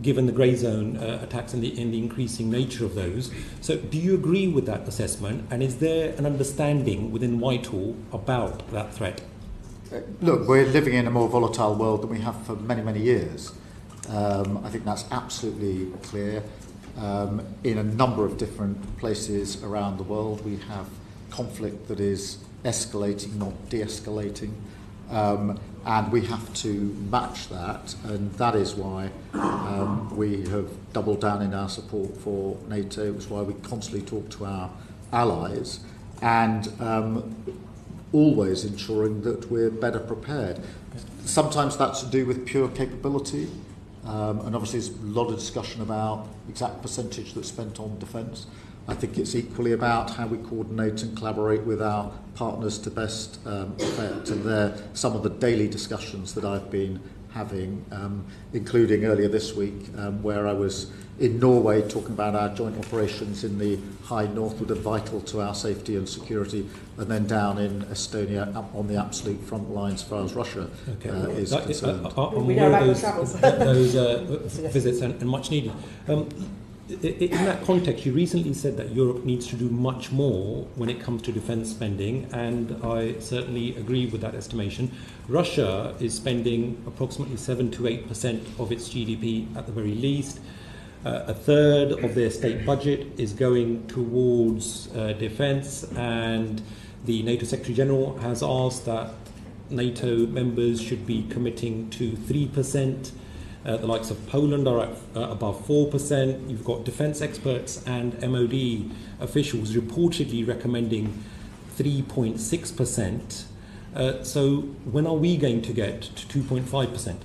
given the grey zone attacks and the increasing nature of those. So do you agree with that assessment, and is there an understanding within Whitehall about that threat? Look, we're living in a more volatile world than we have for many, many years. I think that's absolutely clear. In a number of different places around the world, we have conflict that is escalating, not de-escalating. And we have to match that, and that is why we have doubled down in our support for NATO. It's why we constantly talk to our allies, and always ensuring that we're better prepared. Sometimes that's to do with pure capability, and obviously there's a lot of discussion about exact percentage that's spent on defence. I think it's equally about how we coordinate and collaborate with our partners to best effect, and they're some of the daily discussions that I've been having, including earlier this week where I was in Norway talking about our joint operations in the high north that are vital to our safety and security, and then down in Estonia on the absolute front lines as far as Russia is concerned. We know about those visits and much needed. In that context, you recently said that Europe needs to do much more when it comes to defence spending, and I certainly agree with that estimation. Russia is spending approximately 7 to 8% of its GDP at the very least. A third of their state budget is going towards defence, and the NATO Secretary General has asked that NATO members should be committing to 3%. The likes of Poland are at above 4%. You've got defence experts and MOD officials reportedly recommending 3.6%. So when are we going to get to 2.5%?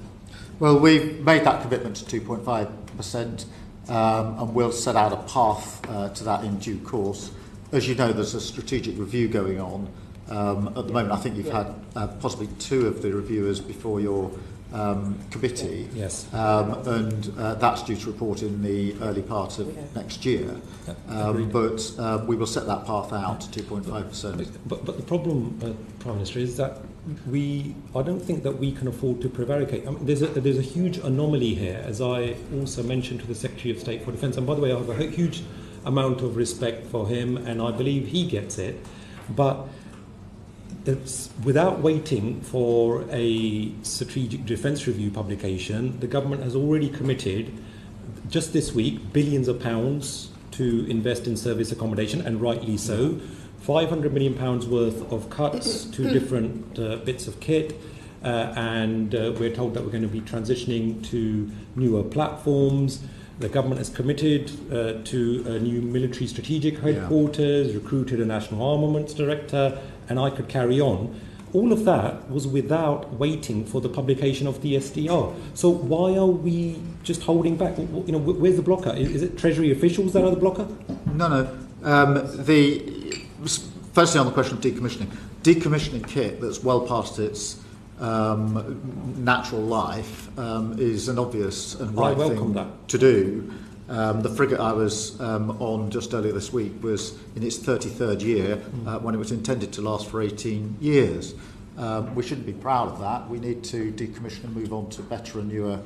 Well, we've made that commitment to 2.5%, and we'll set out a path to that in due course. As you know, there's a strategic review going on. At the moment, I think you've had possibly 2 of the reviewers before your committee, yes, and that's due to report in the early part of next year. But we will set that path out to 2.5%. But the problem, Prime Minister, is that I don't think that we can afford to prevaricate. I mean, there's a huge anomaly here, as I also mentioned to the Secretary of State for Defence. And by the way, I have a huge amount of respect for him, and I believe he gets it. But it's without waiting for a strategic defence review publication, the government has already committed, just this week, billions of pounds to invest in service accommodation, and rightly so. £500 million worth of cuts to different bits of kit, and we're told that we're going to be transitioning to newer platforms. The government has committed to a new military strategic headquarters, recruited a national armaments director, and I could carry on. All of that was without waiting for the publication of the SDR. So why are we just holding back? You know, where's the blocker? Is it Treasury officials that are the blocker? No. Firstly, on the question of decommissioning kit that's well past its natural life is an obvious and right thing to do. The frigate I was on just earlier this week was in its 33rd year when it was intended to last for 18 years. We shouldn't be proud of that. We need to decommission and move on to better and newer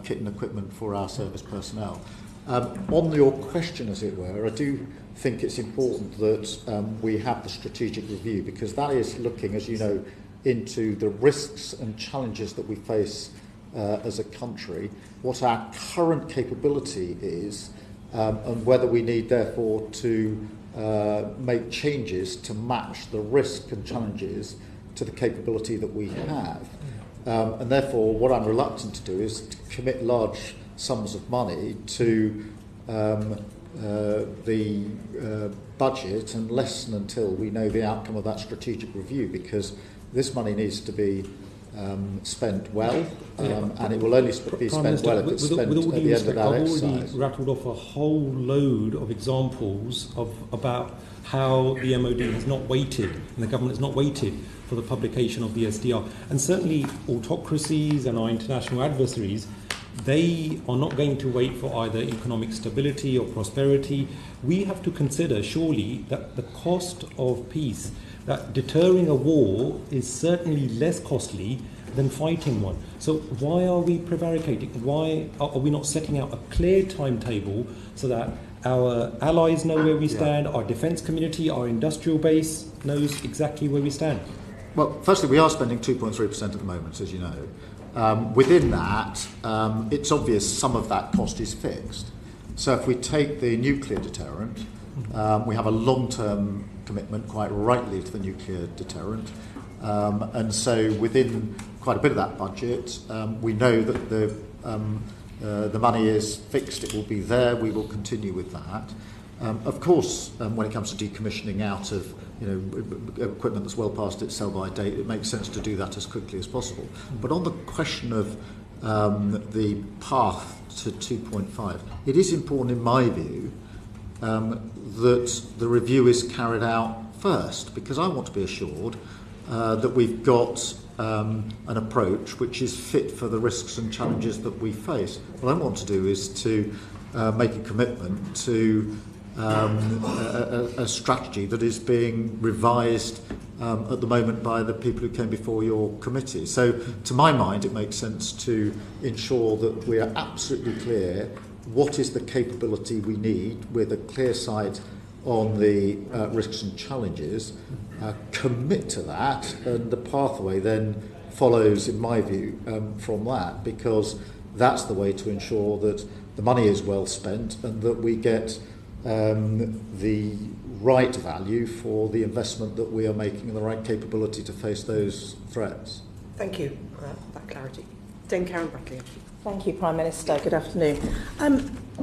kit and equipment for our service personnel. On your question, as it were, I do think it's important that we have the strategic review, because that is looking, as you know, into the risks and challenges that we face as a country, what our current capability is, and whether we need therefore to make changes to match the risk and challenges to the capability that we have. And therefore what I'm reluctant to do is to commit large sums of money to the budget unless and until we know the outcome of that strategic review, because this money needs to be spent well, and it will only be spent well if it's spent at the end of that exercise. I've already rattled off a whole load of examples about how the MOD has not waited, and the government has not waited for the publication of the SDR. And certainly autocracies and our international adversaries, they are not going to wait for either economic stability or prosperity. We have to consider, surely, that the cost of peace, that deterring a war is certainly less costly than fighting one. So why are we prevaricating? Why are we not setting out a clear timetable so that our allies know where we stand, our defence community, our industrial base knows exactly where we stand? Well, firstly, we are spending 2.3% at the moment, as you know. Within that, it's obvious some of that cost is fixed. So if we take the nuclear deterrent, we have a long-term commitment, quite rightly, to the nuclear deterrent. And so within quite a bit of that budget, we know that the money is fixed, it will be there, we will continue with that. Of course, when it comes to decommissioning out of equipment that's well past its sell-by date, it makes sense to do that as quickly as possible. But on the question of the path to 2.5, it is important in my view that the review is carried out first, because I want to be assured that we've got an approach which is fit for the risks and challenges that we face. What I want to do is to make a commitment to a strategy that is being revised at the moment by the people who came before your committee. So to my mind it makes sense to ensure that we are absolutely clear what is the capability we need with a clear sight on the risks and challenges, commit to that, and the pathway then follows, in my view, from that, because that's the way to ensure that the money is well spent and that we get the right value for the investment that we are making and the right capability to face those threats. Thank you for that clarity. Dame Karen Brackley. Thank you, Prime Minister. Good afternoon.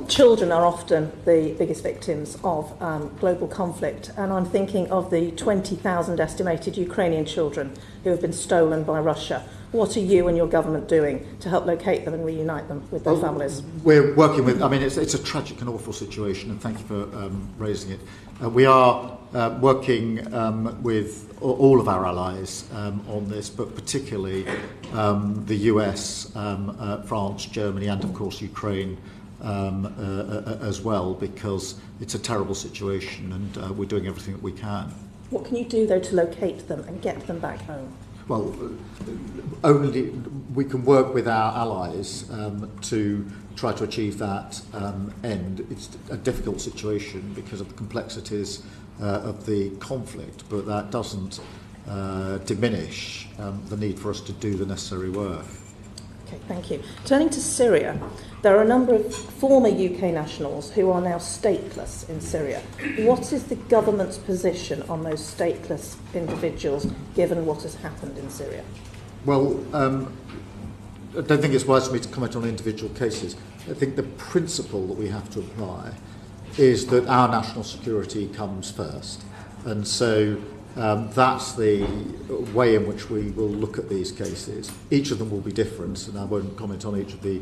Children are often the biggest victims of global conflict, and I'm thinking of the 20,000 estimated Ukrainian children who have been stolen by Russia. What are you and your government doing to help locate them and reunite them with their families? We're working with, it's a tragic and awful situation, and thank you for raising it. We are working with all of our allies on this, but particularly the US, France, Germany, and of course Ukraine as well, because it's a terrible situation, and we're doing everything that we can. What can you do, though, to locate them and get them back home? Well, only we can work with our allies to try to achieve that end. It's a difficult situation because of the complexities of the conflict, but that doesn't diminish the need for us to do the necessary work. Okay, thank you. Turning to Syria, there are a number of former UK nationals who are now stateless in Syria. What is the government's position on those stateless individuals, given what has happened in Syria? Well, I don't think it's wise for me to comment on individual cases. I think the principle that we have to apply is that our national security comes first. And so that's the way in which we will look at these cases. Each of them will be different, and I won't comment on each of the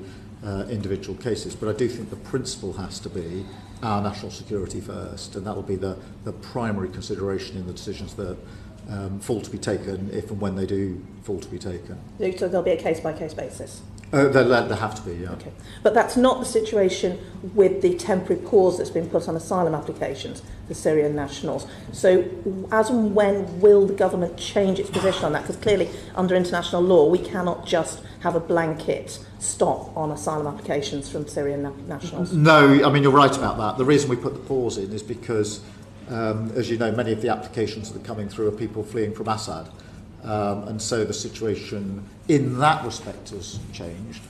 individual cases, but I do think the principle has to be our national security first, and that will be the primary consideration in the decisions that fall to be taken, if and when they do fall to be taken. So there'll be a case-by-case basis? There have to be, yeah. Okay. But that's not the situation with the temporary pause that's been put on asylum applications for Syrian nationals. So as and when will the government change its position on that? Because clearly, under international law, we cannot just have a blanket stop on asylum applications from Syrian nationals. No, I mean, you're right about that. The reason we put the pause in is because, as you know, many of the applications that are coming through are people fleeing from Assad. And so the situation in that respect has changed.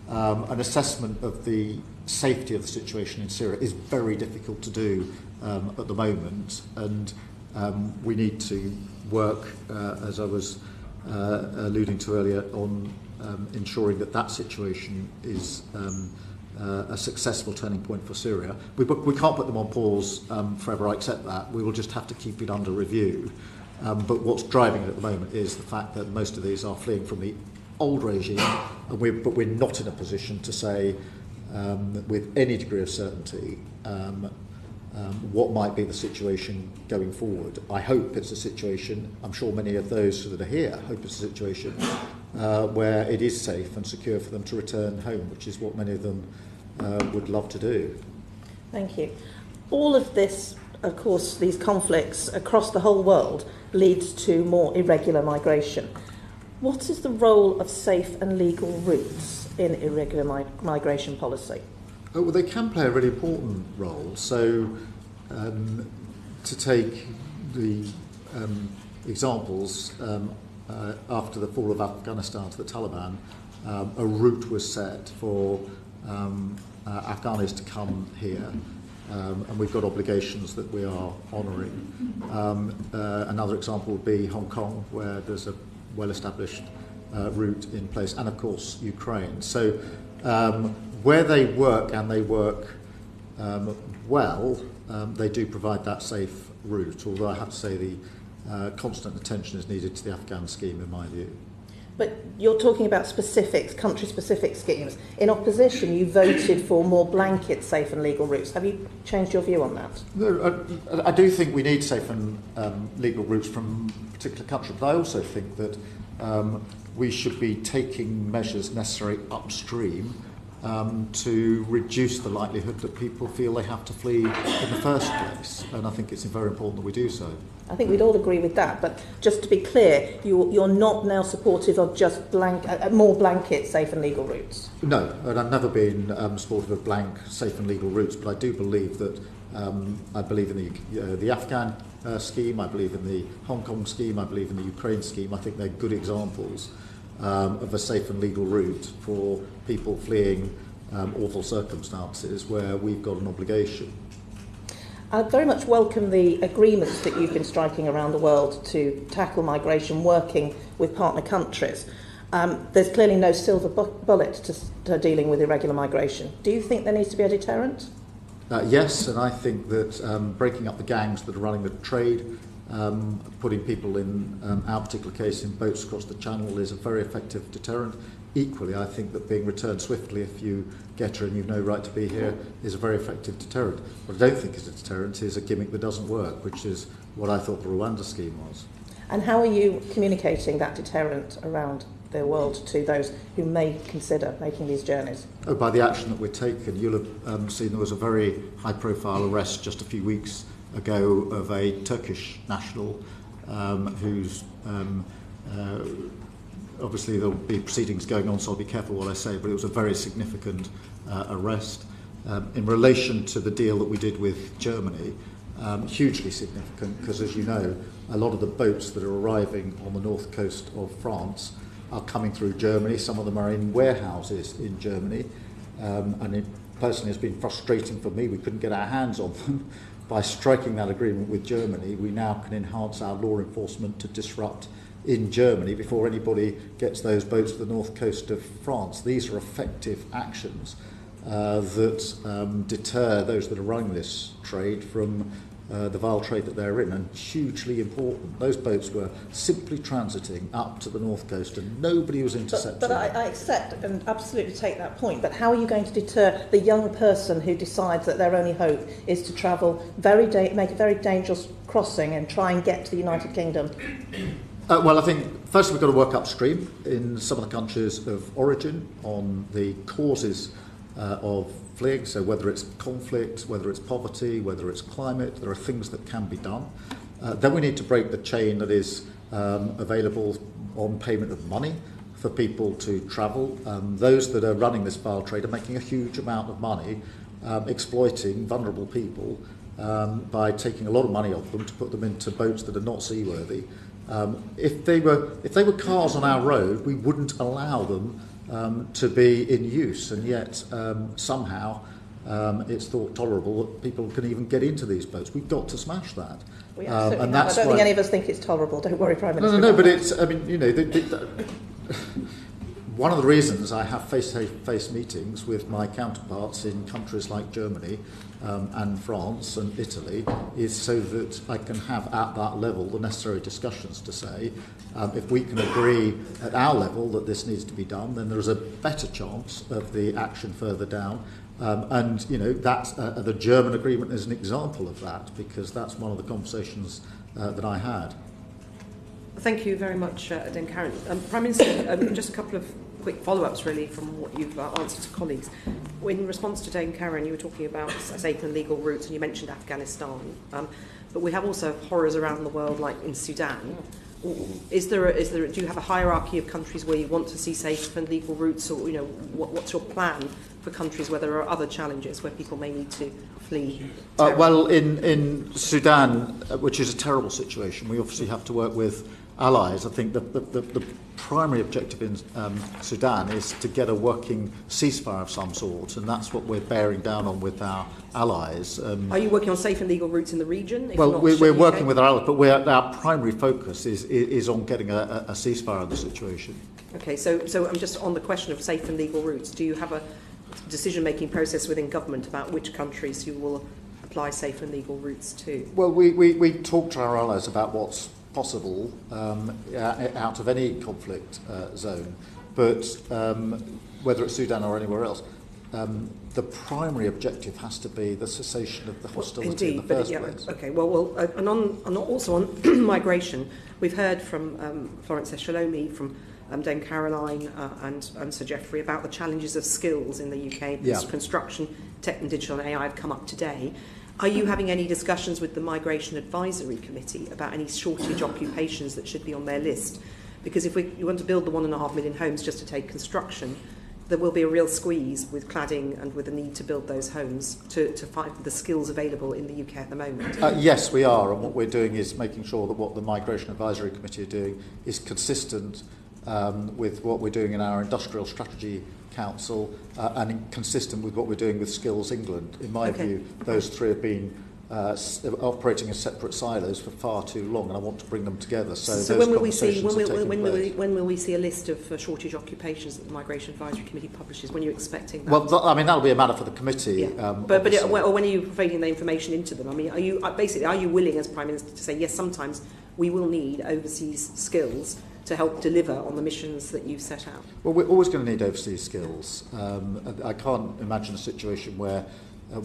An assessment of the safety of the situation in Syria is very difficult to do at the moment, and we need to work, as I was alluding to earlier, on ensuring that that situation is a successful turning point for Syria. We can't put them on pause forever, I accept that. We will just have to keep it under review. But what's driving it at the moment is the fact that most of these are fleeing from the old regime, but we're not in a position to say with any degree of certainty what might be the situation going forward. I hope it's a situation, I'm sure many of those that are here hope it's a situation where it is safe and secure for them to return home, which is what many of them would love to do. Thank you. All of this, of course, these conflicts across the whole world leads to more irregular migration. What is the role of safe and legal routes in irregular migration policy? Oh, well, they can play a really important role. So, to take the examples, after the fall of Afghanistan to the Taliban, a route was set for Afghans to come here and we've got obligations that we are honouring. Another example would be Hong Kong, where there's a well-established route in place, and of course Ukraine. So where they work, and they work well, they do provide that safe route, although I have to say the constant attention is needed to the Afghan scheme in my view. But you're talking about specifics, country-specific schemes. In opposition, you voted for more blanket safe and legal routes. Have you changed your view on that? No, I do think we need safe and legal routes from a particular country, but I also think that we should be taking measures necessary upstream to reduce the likelihood that people feel they have to flee in the first place. And I think it's very important that we do so. I think we'd all agree with that, but just to be clear, you're not now supportive of just more blanket safe and legal routes? No, and I've never been supportive of blank safe and legal routes, but I do believe that I believe in the Afghan scheme, I believe in the Hong Kong scheme, I believe in the Ukraine scheme. I think they're good examples of a safe and legal route for people fleeing awful circumstances where we've got an obligation. I very much welcome the agreements that you've been striking around the world to tackle migration, working with partner countries. There's clearly no silver bullet to dealing with irregular migration. Do you think there needs to be a deterrent? Yes, and I think that breaking up the gangs that are running the trade, putting people in our particular case in boats across the channel is a very effective deterrent. Equally, I think that being returned swiftly if you get here and you've no right to be here is a very effective deterrent. What I don't think is a deterrent is a gimmick that doesn't work, which is what I thought the Rwanda scheme was. And how are you communicating that deterrent around the world to those who may consider making these journeys? Oh, by the action that we're taking. You'll have seen there was a very high-profile arrest just a few weeks ago of a Turkish national who's obviously there'll be proceedings going on, so I'll be careful what I say, but it was a very significant arrest. In relation to the deal that we did with Germany, hugely significant, because as you know, a lot of the boats that are arriving on the north coast of France are coming through Germany. Some of them are in warehouses in Germany, and it personally has been frustrating for me. We couldn't get our hands on them. By striking that agreement with Germany, we now can enhance our law enforcement to disrupt in Germany before anybody gets those boats to the north coast of France. These are effective actions that deter those that are running this trade from the vile trade that they're in, and hugely important. Those boats were simply transiting up to the north coast and nobody was intercepting. But I accept and absolutely take that point, but how are you going to deter the young person who decides that their only hope is to travel, make a very dangerous crossing and try and get to the United Kingdom? Well, I think first we've got to work upstream in some of the countries of origin on the causes of fleeing, so whether it's conflict, whether it's poverty, whether it's climate, there are things that can be done. Then we need to break the chain that is available on payment of money for people to travel. Those that are running this vile trade are making a huge amount of money exploiting vulnerable people by taking a lot of money off them to put them into boats that are not seaworthy. If they were cars on our road, we wouldn't allow them to be in use, and yet somehow it's thought tolerable that people can even get into these boats. We've got to smash that. And that's I don't think any of us think it's tolerable. Don't worry, Prime Minister. No, but it's. I mean, you know, one of the reasons I have face-to-face meetings with my counterparts in countries like Germany and France and Italy is so that I can have at that level the necessary discussions to say if we can agree at our level that this needs to be done, then there's a better chance of the action further down. And you know that the German agreement is an example of that, because that's one of the conversations that I had. Thank you very much, Dame Karen. Prime Minister, just a couple of quick follow-ups really from what you've answered to colleagues. In response to Dame Karen, you were talking about safe and legal routes, and you mentioned Afghanistan. But we have also horrors around the world, like in Sudan. Do you have a hierarchy of countries where you want to see safe and legal routes, or what's your plan for countries where there are other challenges where people may need to flee? Well, in Sudan, which is a terrible situation, we obviously have to work with allies. I think the primary objective in Sudan is to get a working ceasefire of some sort, and that's what we're bearing down on with our allies. Are you working on safe and legal routes in the region? Well, we're working with our allies, but our primary focus is on getting a ceasefire of the situation. Okay, so I'm just on the question of safe and legal routes. Do you have a decision-making process within government about which countries you will apply safe and legal routes to? Well, we talk to our allies about what's possible out of any conflict zone, but whether it's Sudan or anywhere else, the primary objective has to be the cessation of the hostility in the first place. Okay, and also on migration, we've heard from Florence Eshalomi, from Dame Caroline and Sir Geoffrey about the challenges of skills in the UK. Construction, tech and digital and AI have come up today. Are you having any discussions with the Migration Advisory Committee about any shortage occupations that should be on their list? Because if you want to build the 1.5 million homes just to take construction, there will be a real squeeze with cladding and with the need to build those homes to find the skills available in the UK at the moment. Yes, we are, and what we're doing is making sure that what the Migration Advisory Committee are doing is consistent with what we're doing in our Industrial Strategy Council and consistent with what we're doing with Skills England. In my view, those three have been operating as separate silos for far too long, and I want to bring them together. So when will we see a list of shortage occupations that the Migration Advisory Committee publishes? When are you expecting that? Well, I mean, that'll be a matter for the committee. But when are you providing the information into them? I mean, are you willing as Prime Minister to say yes? Sometimes we will need overseas skills to help deliver on the missions that you've set out? Well, we're always going to need overseas skills. I can't imagine a situation where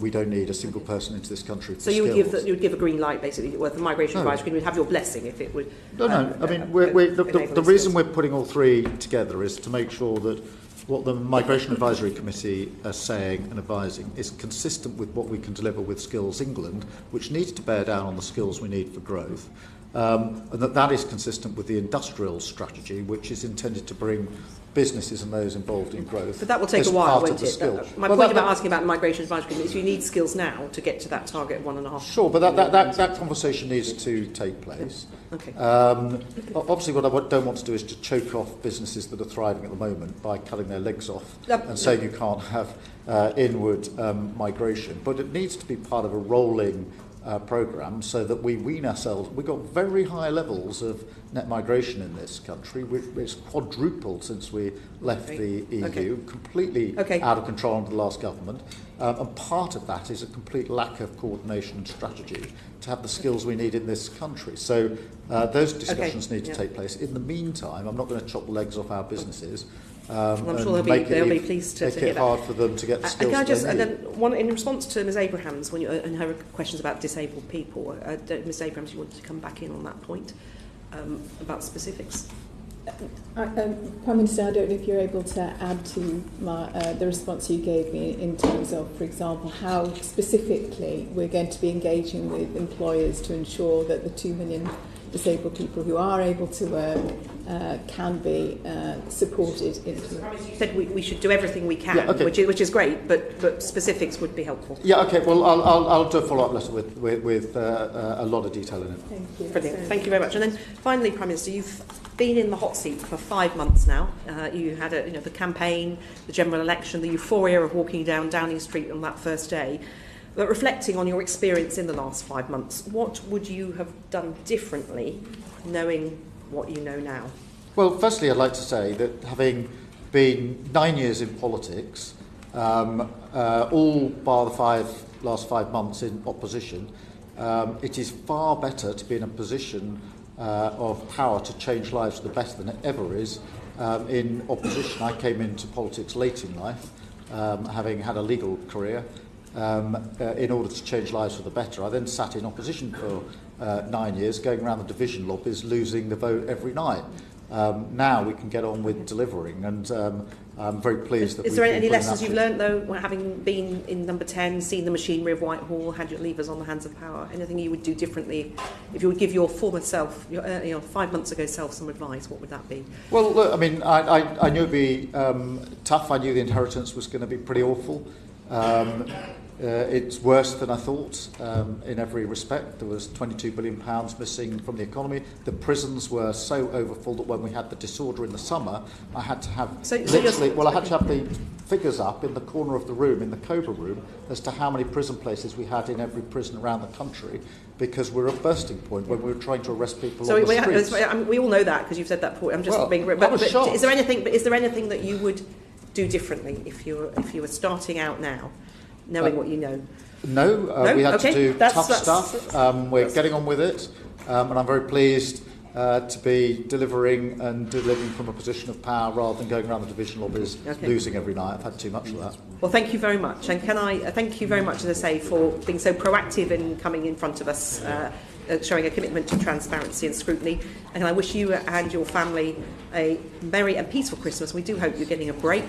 we don't need a single person into this country for so you would give a green light, basically, where the Migration Advisory would have your blessing if it would... No. I mean, the reason we're putting all three together is to make sure that what the Migration Advisory Committee are saying and advising is consistent with what we can deliver with Skills England, which needs to bear down on the skills we need for growth. And that is consistent with the industrial strategy, which is intended to bring businesses and those involved in growth. But that will take a while, won't it? My point about asking about the Migration Advisory Committee is you need skills now to get to that target of 1.5. Sure, but that conversation needs to take place. Okay. Obviously, what I don't want to do is to choke off businesses that are thriving at the moment by cutting their legs off and saying you can't have inward migration. But it needs to be part of a rolling programme so that we wean ourselves. We've got very high levels of net migration in this country. It's quadrupled since we left the EU, completely out of control under the last government. And part of that is a complete lack of coordination and strategy to have the skills we need in this country. So those discussions need to take place. In the meantime, I'm not going to chop the legs off our businesses. I'm sure they'll be pleased to make hear it hard for them to get the skills. Can I just, and then one in response to Ms Abrahams, and her questions about disabled people, Ms Abrahams, you wanted to come back in on that point about specifics. Prime Minister, I don't know if you're able to add to the response you gave me in terms of, for example, how specifically we're going to be engaging with employers to ensure that the 2 million disabled people who are able to work can be supported. You said we should do everything we can, which is great, but specifics would be helpful. Yeah, okay. Well, I'll do a follow-up letter with a lot of detail in it. Thank you. Brilliant. Thank you very much. And then finally, Prime Minister, you've been in the hot seat for 5 months now. You had the campaign, the general election, the euphoria of walking down Downing Street on that first day. But reflecting on your experience in the last 5 months, what would you have done differently, knowing what you know now? Well, firstly, I'd like to say that having been 9 years in politics, all bar the last 5 months in opposition, it is far better to be in a position of power to change lives for the better than it ever is in opposition. I came into politics late in life, having had a legal career, in order to change lives for the better. I then sat in opposition for 9 years, going around the division lobbies, losing the vote every night. Now we can get on with delivering, and I'm very pleased that. Is there any lessons you've learned, though, having been in Number 10, seen the machinery of Whitehall, had your levers on the hands of power? Anything you would do differently if you would give your former self, your 5 months ago self, some advice? What would that be? Well, look, I mean, I knew it'd be tough. I knew the inheritance was going to be pretty awful. It's worse than I thought in every respect. There was £22 billion missing from the economy. The prisons were so overfull that when we had the disorder in the summer, I had to have I had to have the figures up in the corner of the room, in the Cobra room, as to how many prison places we had in every prison around the country, because we're at a bursting point when we were trying to arrest people on the streets. We all know that because you've said that point. I'm just being. But is there anything? But is there anything that you would do differently if you were starting out now, knowing what you know? No, we had to do tough stuff. We're getting on with it, and I'm very pleased to be delivering from a position of power rather than going around the division lobbies losing every night. I've had too much of that. Well, thank you very much, and can I thank you very much, as I say, for being so proactive in coming in front of us, showing a commitment to transparency and scrutiny. And I wish you and your family a merry and peaceful Christmas. We do hope you're getting a break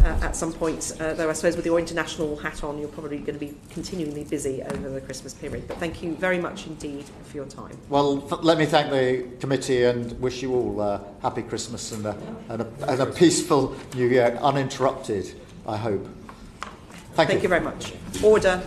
at some point, though I suppose with your international hat on, you're probably going to be continually busy over the Christmas period. But thank you very much indeed for your time. Well, let me thank the committee and wish you all a happy Christmas and a peaceful New Year, uninterrupted, I hope. Thank you. Thank you very much. Order.